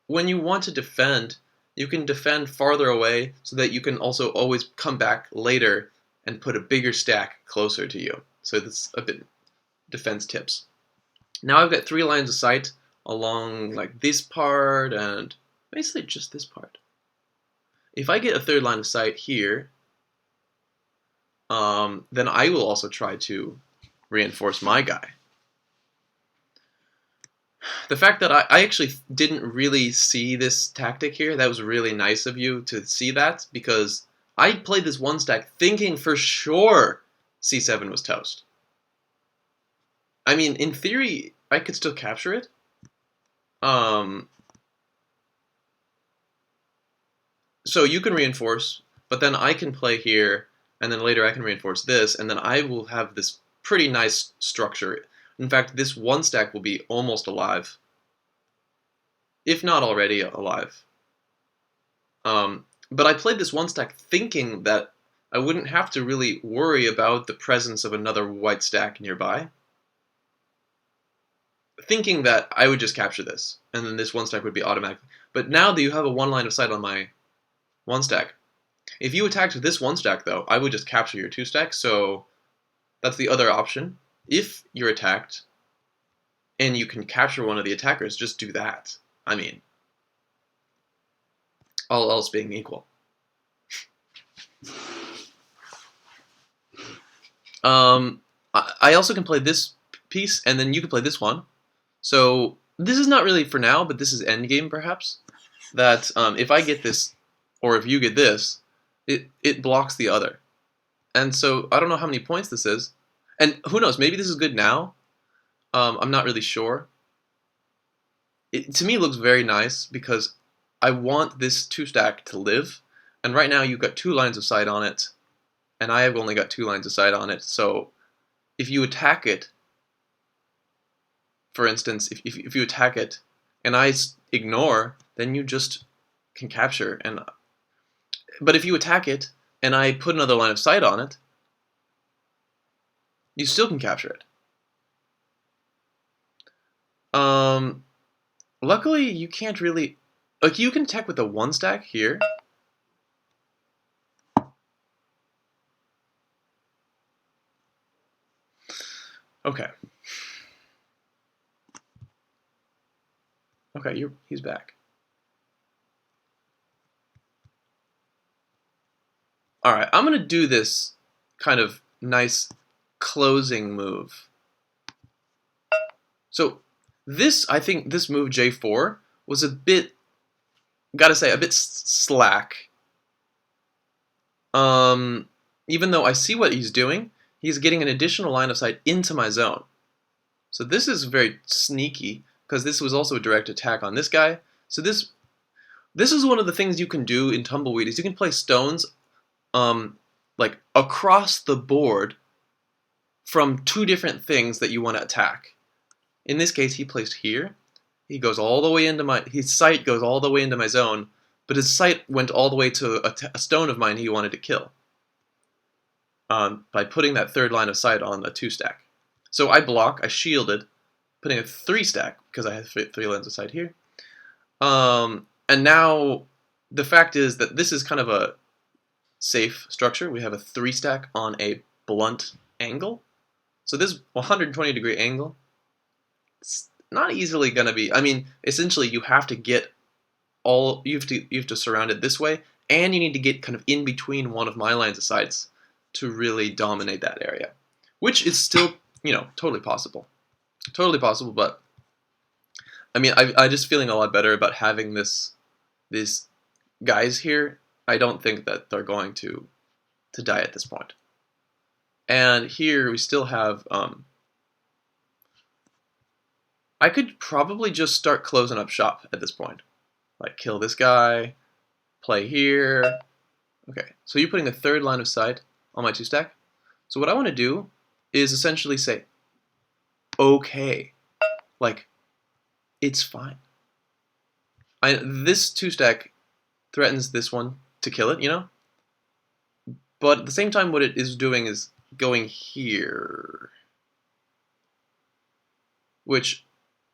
want to defend, you can defend farther away so that you can also always come back later and put a bigger stack closer to you. So that's a bit defense tips. Now I've got 3 lines of sight along like this part and basically just this part. If I get a third line of sight here, then I will also try to reinforce my guy. The fact that I actually didn't really see this tactic here, that was really nice of you to see that, because I played this 1-stack thinking for sure c7 was toast. I mean, in theory, I could still capture it. So you can reinforce, but then I can play here, and then later I can reinforce this, and then I will have this pretty nice structure. In fact, this 1-stack will be almost alive, if not already alive. But I played this 1-stack thinking that I wouldn't have to really worry about the presence of another white stack nearby. Thinking that I would just capture this, and then this 1-stack would be automatic. But now that you have a one line of sight on my one stack, if you attacked this one stack though, I would just capture your two stack. So that's the other option. If you're attacked and you can capture one of the attackers, just do that. I mean, all else being equal. I also can play this piece, and then you can play this one. So this is not really for now, but this is endgame perhaps. That if I get this, or if you get this, it blocks the other. And so I don't know how many points this is, and who knows? Maybe this is good now. I'm not really sure. It to me looks very nice because I want this two stack to live, and right now you've got 2 lines of sight on it, and I have only got 2 lines of sight on it. So if you attack it, for instance, if you attack it and I ignore, then you just can capture. But if you attack it and I put another line of sight on it, you still can capture it. Luckily, you can't really, like, you can attack with a 1 stack here. Okay. Okay, he's back. Alright, I'm gonna do this kind of nice closing move. So I think this move J4 was a bit, gotta say, a bit slack. Even though I see what he's doing, he's getting an additional line of sight into my zone. So this is very sneaky, because this was also a direct attack on this guy. So this is one of the things you can do in Tumbleweed, is you can play stones like across the board from 2 different things that you want to attack. In this case, he placed here. He goes all the way into his sight goes all the way into my zone, but his sight went all the way to a stone of mine he wanted to kill. By putting that 3rd line of sight on a 2 stack. So I block, I shielded, putting a 3 stack, because I have 3 lines of sight here. And now, the fact is that this is kind of a safe structure. We have a 3 stack on a blunt angle. So this 120 degree angle, it's not easily going to be, I mean, essentially you have to get you have to surround it this way, and you need to get kind of in between one of my lines of sights to really dominate that area, which is still, totally possible. Totally possible, but I mean, I just feeling a lot better about having these guys here. I don't think that they're going to die at this point. And here we still have, I could probably just start closing up shop at this point. Like, kill this guy, play here. Okay, so you're putting a 3rd line of sight on my 2 stack. So what I want to do is essentially say, okay, like, it's fine. This 2 stack threatens this one to kill it, But at the same time, what it is doing is going here. Which,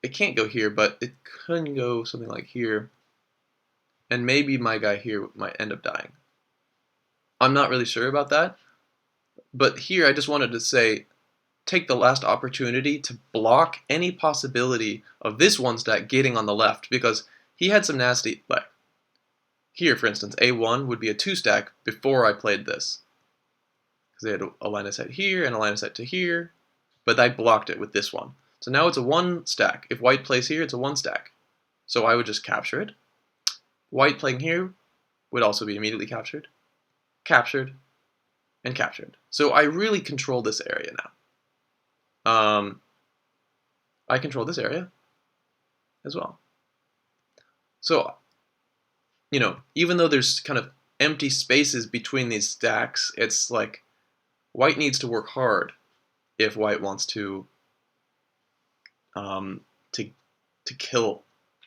it can't go here, but it can go something like here. And maybe my guy here might end up dying. I'm not really sure about that. But here, I just wanted to say, take the last opportunity to block any possibility of this 1 stack getting on the left, because he had some nasty, like, here, for instance, A1 would be a 2 stack before I played this. Because they had a line of sight here and a line of sight to here, but I blocked it with this one. So now it's a 1 stack. If white plays here, it's a 1 stack. So I would just capture it. White playing here would also be immediately captured, and captured. So I really control this area now. I control this area as well. So, even though there's kind of empty spaces between these stacks, it's like white needs to work hard if white wants to kill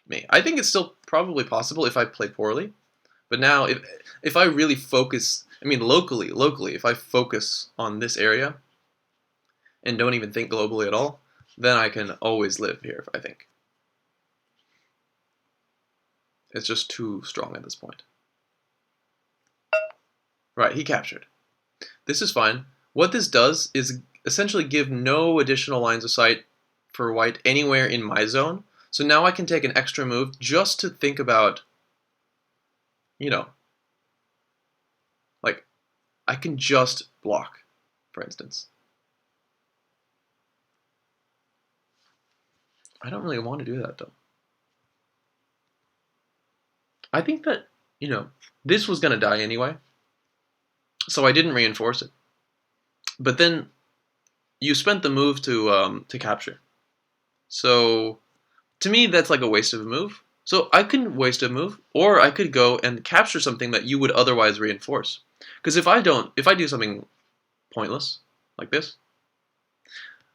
me. I think it's still probably possible if I play poorly, but now if I really focus, I mean locally, if I focus on this area and don't even think globally at all, then I can always live here, I think. It's just too strong at this point. Right, he captured. This is fine. What this does is essentially give no additional lines of sight for white anywhere in my zone. So now I can take an extra move just to think about, you know, like, I can just block, for instance. I don't really want to do that, though. I think that, you know, this was going to die anyway, so I didn't reinforce it. But then you spent the move to capture. So to me, that's like a waste of a move. So I can waste a move, or I could go and capture something that you would otherwise reinforce. Because if I do something pointless like this,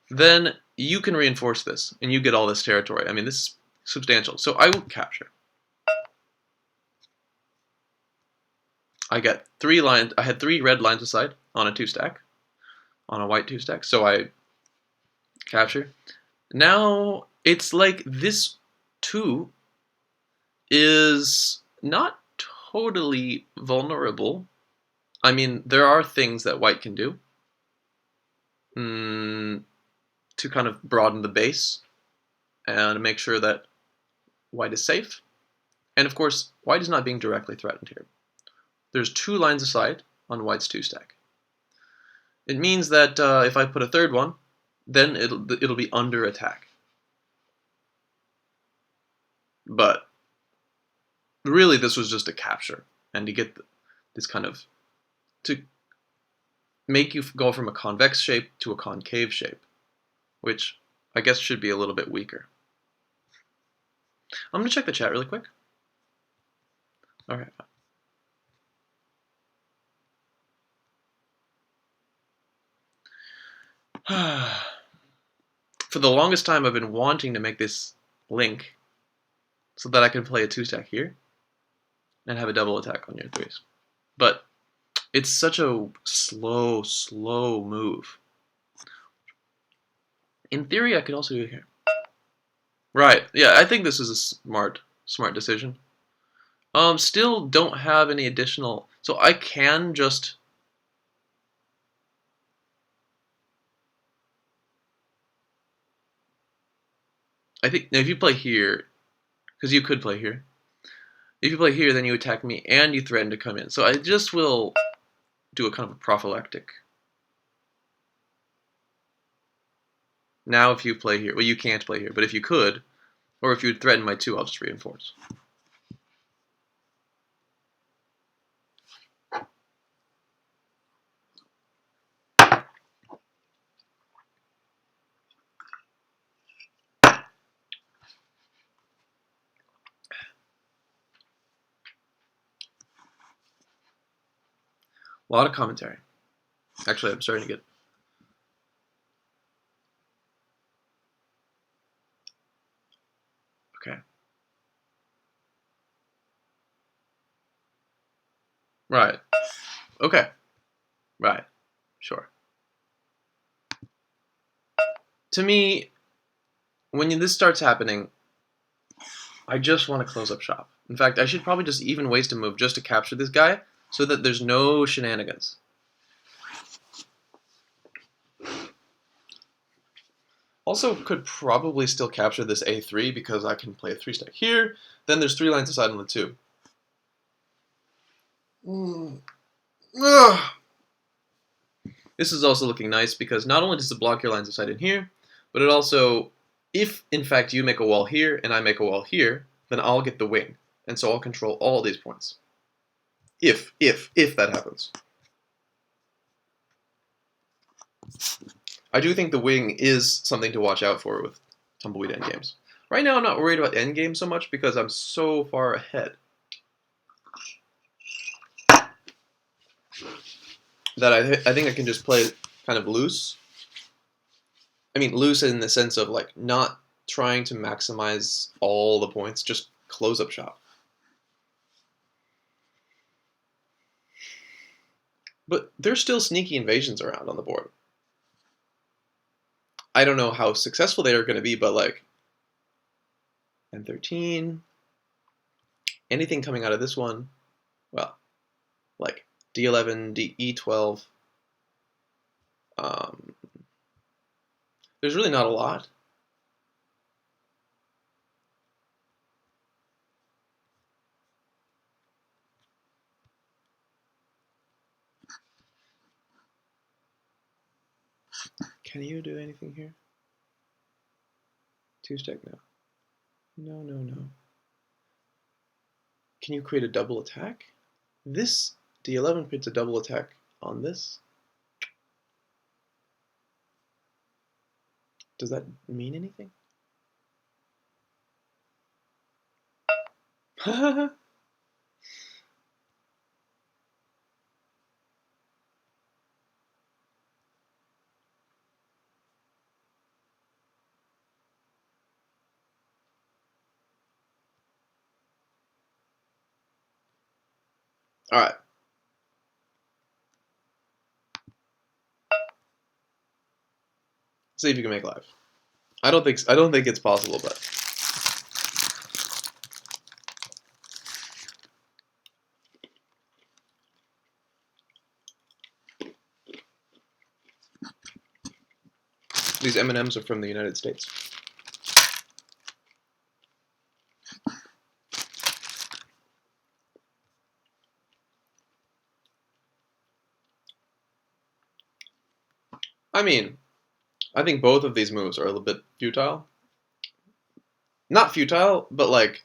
then you can reinforce this, and you get all this territory. I mean, this is substantial. So I will capture. I got 3 lines. I had 3 red lines of sight on a 2-stack, on a white 2-stack. So I capture. Now it's like this 2 is not totally vulnerable. I mean, there are things that white can do to kind of broaden the base and make sure that white is safe. And of course, white is not being directly threatened here. There's 2 lines of sight on white's 2-stack. It means that if I put a 3rd one, then it'll be under attack. But really, this was just a capture, and to get this kind of, to make you go from a convex shape to a concave shape, which I guess should be a little bit weaker. I'm gonna check the chat really quick. All right. For the longest time, I've been wanting to make this link so that I can play a 2-stack here and have a double attack on your 3s. But it's such a slow move. In theory, I could also do it here. Right, yeah, I think this is a smart decision. Still don't have any additional, so I can just I think now if you play here, because you could play here. If you play here, then you attack me and you threaten to come in. So I just will do a kind of a prophylactic. Now if you play here, well, you can't play here, but if you could, or if you would threaten my 2, I'll just reinforce. A lot of commentary. Actually, I'm starting to get... Okay. Right. Okay. Right. Sure. To me, when this starts happening, I just want to close up shop. In fact, I should probably just even waste a move just to capture this guy so that there's no shenanigans. Also, could probably still capture this A3 because I can play a 3-stack here. Then there's 3 lines aside on the 2. This is also looking nice because not only does it block your lines of sight in here, but it also, if in fact you make a wall here and I make a wall here, then I'll get the wing. And so I'll control all these points. If that happens. I do think the wing is something to watch out for with Tumbleweed endgames. Right now I'm not worried about endgame so much because I'm so far ahead that I think I can just play kind of loose. I mean loose in the sense of like not trying to maximize all the points, just close up shop. But there's still sneaky invasions around on the board. I don't know how successful they are going to be, but like N13, anything coming out of this one, well, like D11, E12, there's really not a lot. Can you do anything here? Two stack, no. No, no, no. Can you create a double attack? This D11 creates a double attack on this. Does that mean anything? All right. See if you can make live. I don't think it's possible, but these M&Ms are from the United States. I mean, I think both of these moves are a little bit futile. Not futile, but like,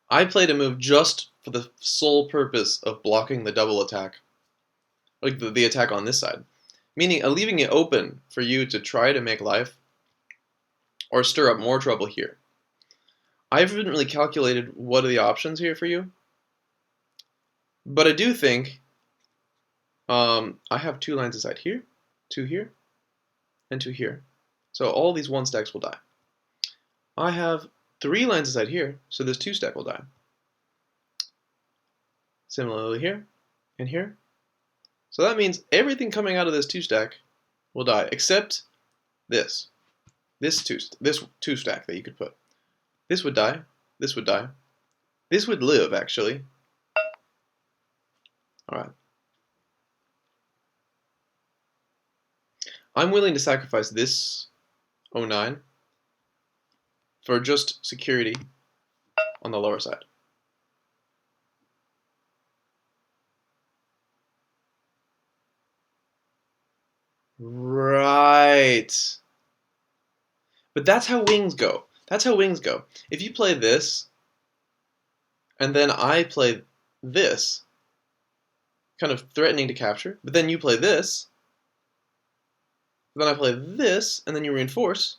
I played a move just for the sole purpose of blocking the double attack. Like the attack on this side. Meaning, leaving it open for you to try to make life or stir up more trouble here. I haven't really calculated what are the options here for you. But I do think I have 2 lines of sight here, 2 here, and 2 here. So all these 1 stacks will die. I have 3 lines of sight here, so this 2 stack will die. Similarly here and here. So that means everything coming out of this 2 stack will die, except this. This 2 stack that you could put. This would die. This would die. This would live, actually. Alright. I'm willing to sacrifice this 09 for just security on the lower side. Right. But that's how wings go. That's how wings go. If you play this, and then I play this, kind of threatening to capture, but then you play this, then I play this, and then you reinforce,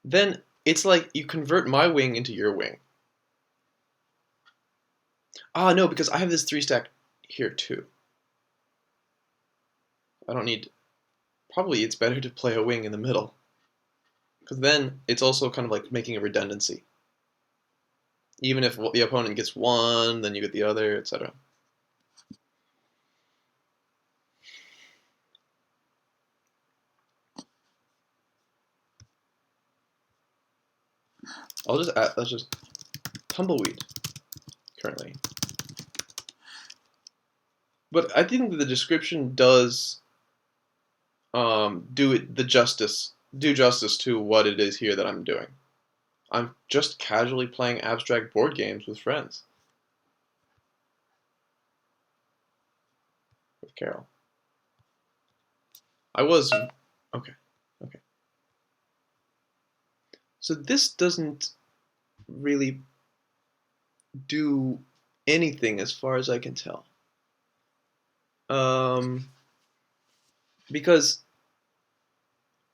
then it's like you convert my wing into your wing. Ah, no, because I have this 3 stack here too. I don't need... Probably it's better to play a wing in the middle. Because then it's also kind of like making a redundancy. Even if the opponent gets 1, then you get the other, etc. I'll just add, let's just Tumbleweed currently. But I think that the description does do justice to what it is here that I'm doing. I'm just casually playing abstract board games with friends. With Carol. I was... Okay. So this doesn't really do anything as far as I can tell. Because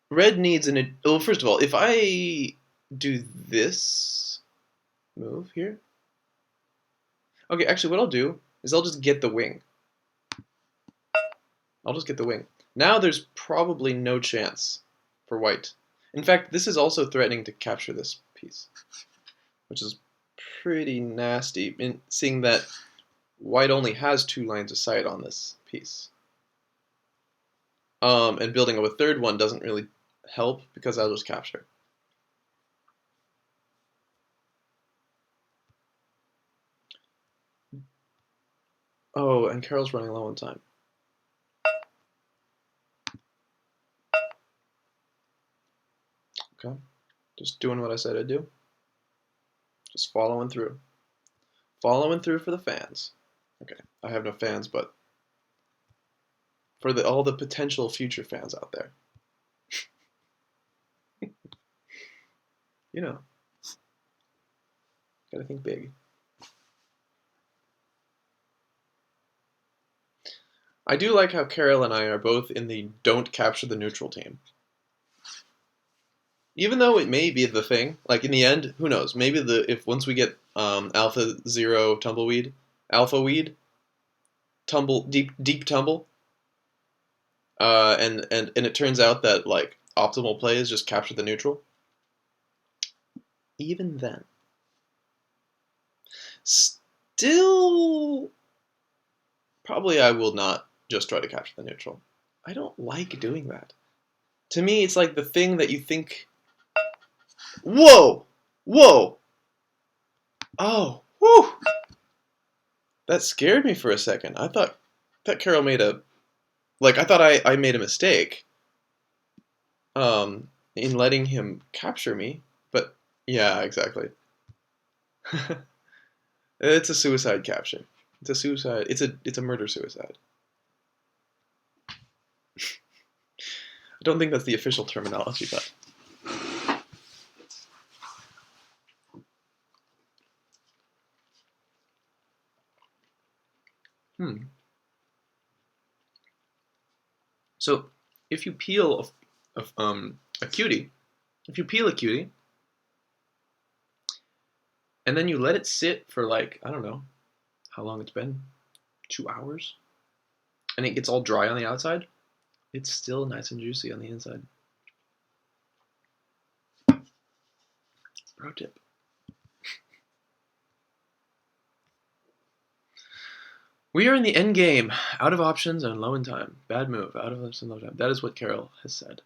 red needs an... Well, first of all, if I do this move here... Okay, actually what I'll do is I'll just get the wing. I'll just get the wing. Now there's probably no chance for white. In fact, this is also threatening to capture this piece, which is pretty nasty, in seeing that white only has 2 lines of sight on this piece. And building up a 3rd one doesn't really help because I'll just capture. Oh, and Carol's running low on time. Okay, just doing what I said I'd do. Just following through. Following through for the fans. Okay, I have no fans, but for all the potential future fans out there. You know, gotta think big. I do like how Carol and I are both in the don't capture the neutral team. Even though it may be the thing, like in the end, who knows? Maybe if once we get Alpha Zero Tumbleweed, Alpha Weed, deep tumble, and it turns out that like optimal play is just capture the neutral. Even then, still, probably I will not just try to capture the neutral. I don't like doing that. To me, it's like the thing that you think. Whoa, whoa, oh, whew. That scared me for a second. I thought Carol made a I thought I made a mistake in letting him capture me, but yeah, exactly. It's a suicide capture. It's a suicide. It's a murder suicide. I don't think that's the official terminology, but So if you peel a cutie, if you peel a cutie and then you let it sit for like I don't know how long it's been, 2 hours, and it gets all dry on the outside, it's still nice and juicy on the inside. Pro tip. We are in the end game, out of options and low in time. Bad move, out of options and low time. That is what Carol has said.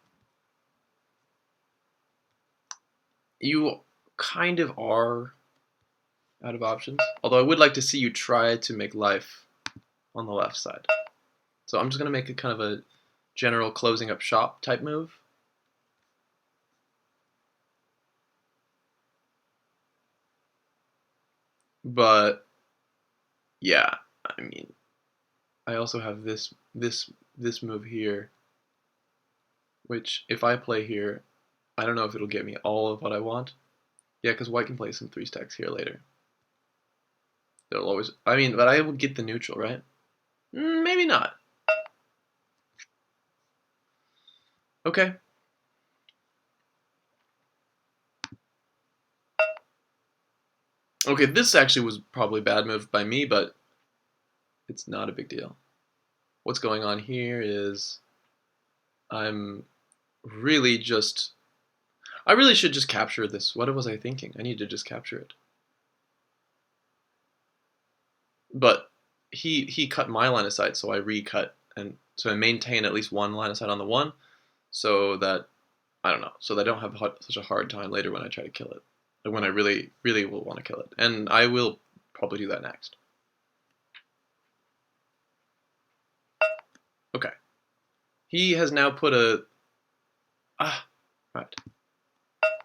You kind of are out of options, although I would like to see you try to make life on the left side. So I'm just going to make a kind of a general closing up shop type move. But yeah, I mean, I also have this move here, which if I play here, I don't know if it'll get me all of what I want. Yeah, because white can play some 3 stacks here later. They'll always, I mean, but I will get the neutral, right? Maybe not. Okay. Okay, this actually was probably a bad move by me, but it's not a big deal. What's going on here is I'm really just... I really should just capture this. What was I thinking? I need to just capture it. But he cut my line of sight, so I recut, and so I maintain at least one line of sight on the one, so that I don't know, so that I don't have such a hard time later when I try to kill it, or when I really will want to kill it, and I will probably do that next. Okay, he has now put a right,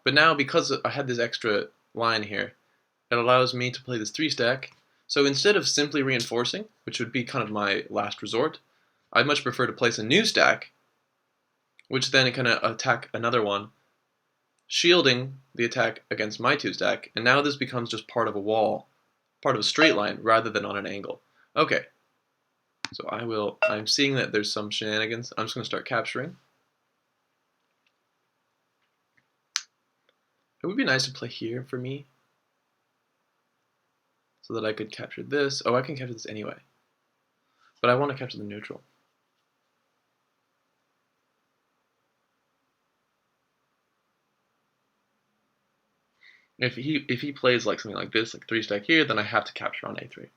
but now because I had this extra line here, it allows me to play this 3-stack. So instead of simply reinforcing, which would be kind of my last resort, I'd much prefer to place a new stack, which then can attack another one, shielding the attack against my 2-stack, and now this becomes just part of a wall, part of a straight line, rather than on an angle. Okay, so I'm seeing that there's some shenanigans. I'm just going to start capturing. It would be nice to play here for me, so that I could capture this. Oh, I can capture this anyway. But I want to capture the neutral. If he plays like something like this, like 3-stack here, then I have to capture on A3.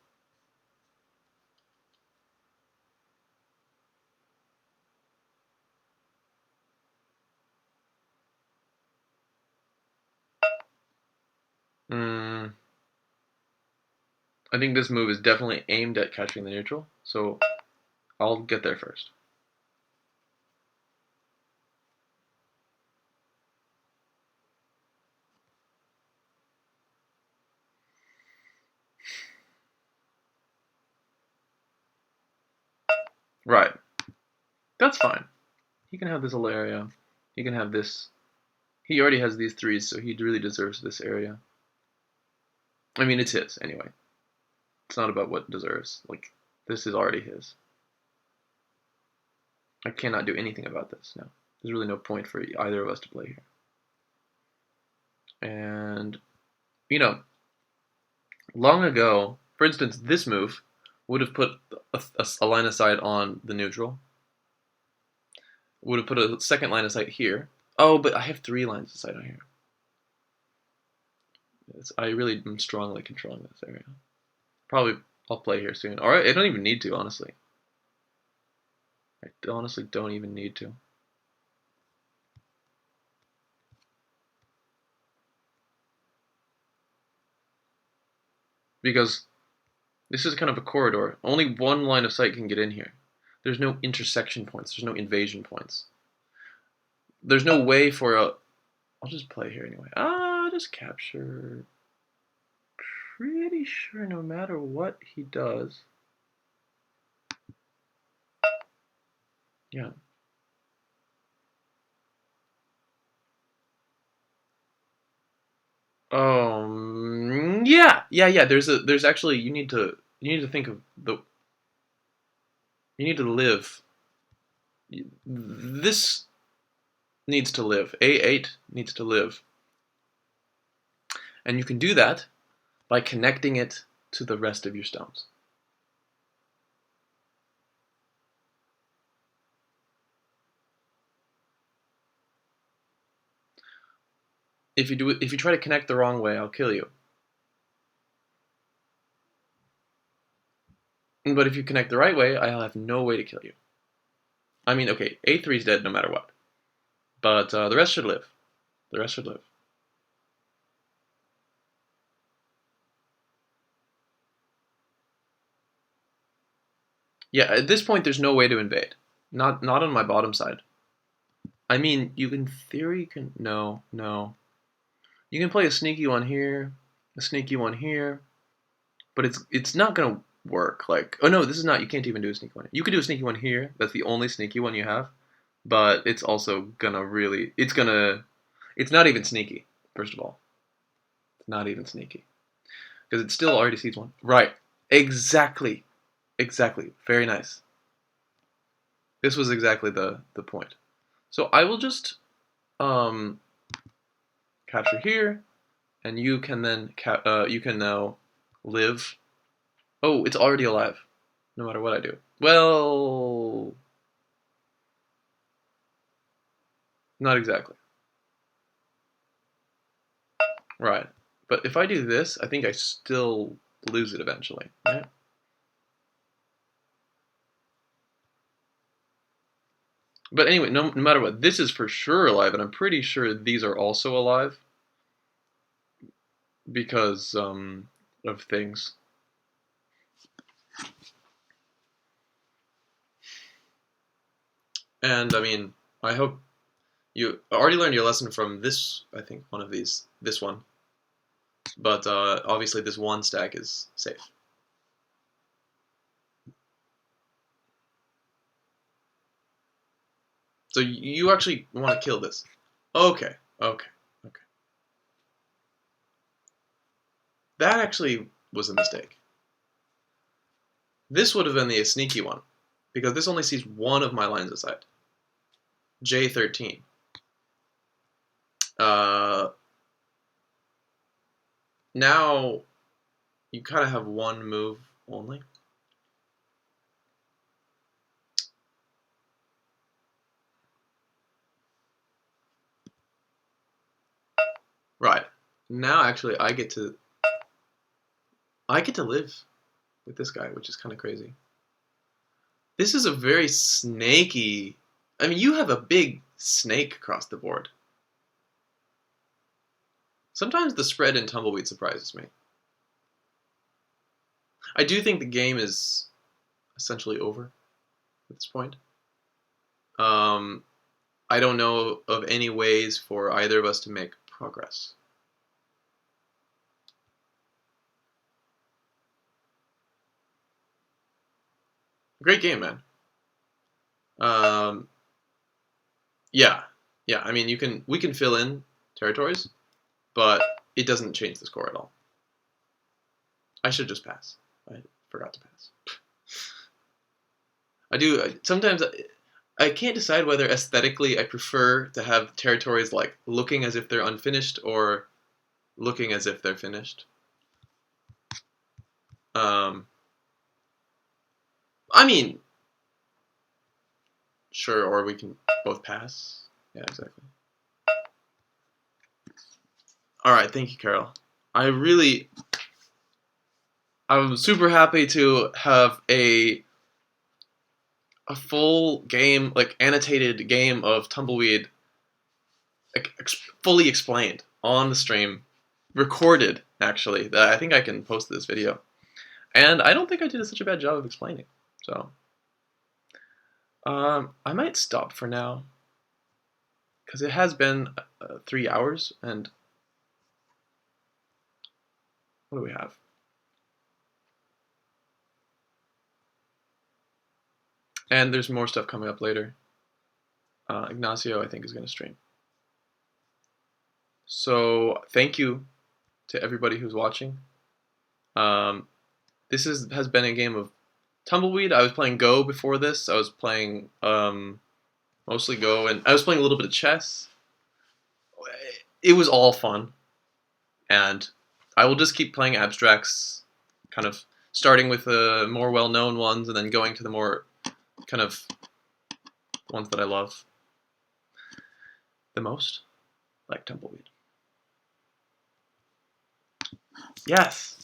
I think this move is definitely aimed at catching the neutral, so I'll get there first. Right. That's fine. He can have this little area. He can have this. He already has these threes, so he really deserves this area. I mean, it's his, anyway. It's not about what deserves. Like, this is already his. I cannot do anything about this now. There's really no point for either of us to play here. And, you know, long ago, for instance, this move would have put a line of sight on the neutral. Would have put a second line of sight here. Oh, but I have 3 lines of sight on here. I really am strongly controlling this area. Probably I'll play here soon. Or I don't even need to, honestly. I honestly don't even need to. Because this is kind of a corridor. Only one line of sight can get in here. There's no intersection points. There's no invasion points. There's no way for a... I'll just play here anyway. I'll just capture... Pretty sure no matter what he does... Yeah. Yeah. There's actually you need to think of the you need to live. This needs to live. A8 needs to live, and you can do that by connecting it to the rest of your stones. If you try to connect the wrong way, I'll kill you. But if you connect the right way, I'll have no way to kill you. I mean, okay, A3 is dead no matter what. But the rest should live. The rest should live. Yeah, at this point, there's no way to invade. Not on my bottom side. I mean, you in theory can... No. You can play a sneaky one here, a sneaky one here, but it's not going to work. Like, oh no, this is not... You can't even do a sneaky one. You could do a sneaky one here. That's the only sneaky one you have. But it's also going to really... It's not even sneaky, first of all. It's not even sneaky. Because it still already sees one. Right. Exactly. Very nice. This was exactly the point. So I will just capture here, and you can then you can now live. Oh, it's already alive, no matter what I do. Well, not exactly. Right. But if I do this, I think I still lose it eventually, right? But anyway, no matter what, this is for sure alive, and I'm pretty sure these are also alive because of things. And I mean, I hope you already learned your lesson from this, I think, one of these, this one. But obviously this one stack is safe. So you actually want to kill this. Okay. That actually was a mistake. This would have been the sneaky one, because this only sees one of my lines of sight. J13. Now you kind of have one move only. Right. Now actually I get to live with this guy, which is kind of crazy. This is a very snaky... I mean, you have a big snake across the board. Sometimes the spread in Tumbleweed surprises me. I do think the game is essentially over at this point. I don't know of any ways for either of us to make progress. Great game, man. Yeah, yeah. I mean, we can fill in territories, but it doesn't change the score at all. I should just pass. I forgot to pass. I do sometimes. I can't decide whether aesthetically I prefer to have territories like looking as if they're unfinished or looking as if they're finished. Um, I mean, sure, or we can both pass. Yeah, exactly. All right, thank you, Carol. I'm super happy to have a full game, like annotated game of Tumbleweed, like, fully explained on the stream, recorded actually. That I think I can post this video, and I don't think I did such a bad job of explaining. So, I might stop for now because it has been 3 hours, and what do we have? And there's more stuff coming up later. Ignacio, I think, is going to stream. So thank you to everybody who's watching. This has been a game of Tumbleweed. I was playing Go before this. I was playing mostly Go, and I was playing a little bit of chess. It was all fun, and I will just keep playing abstracts, kind of starting with the more well-known ones, and then going to the more kind of ones that I love the most, like Tumbleweed. Yes.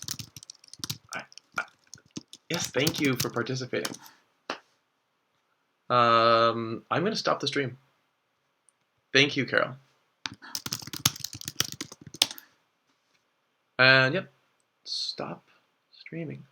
Yes, thank you for participating. I'm going to stop the stream. Thank you, Carol. And yep, stop streaming.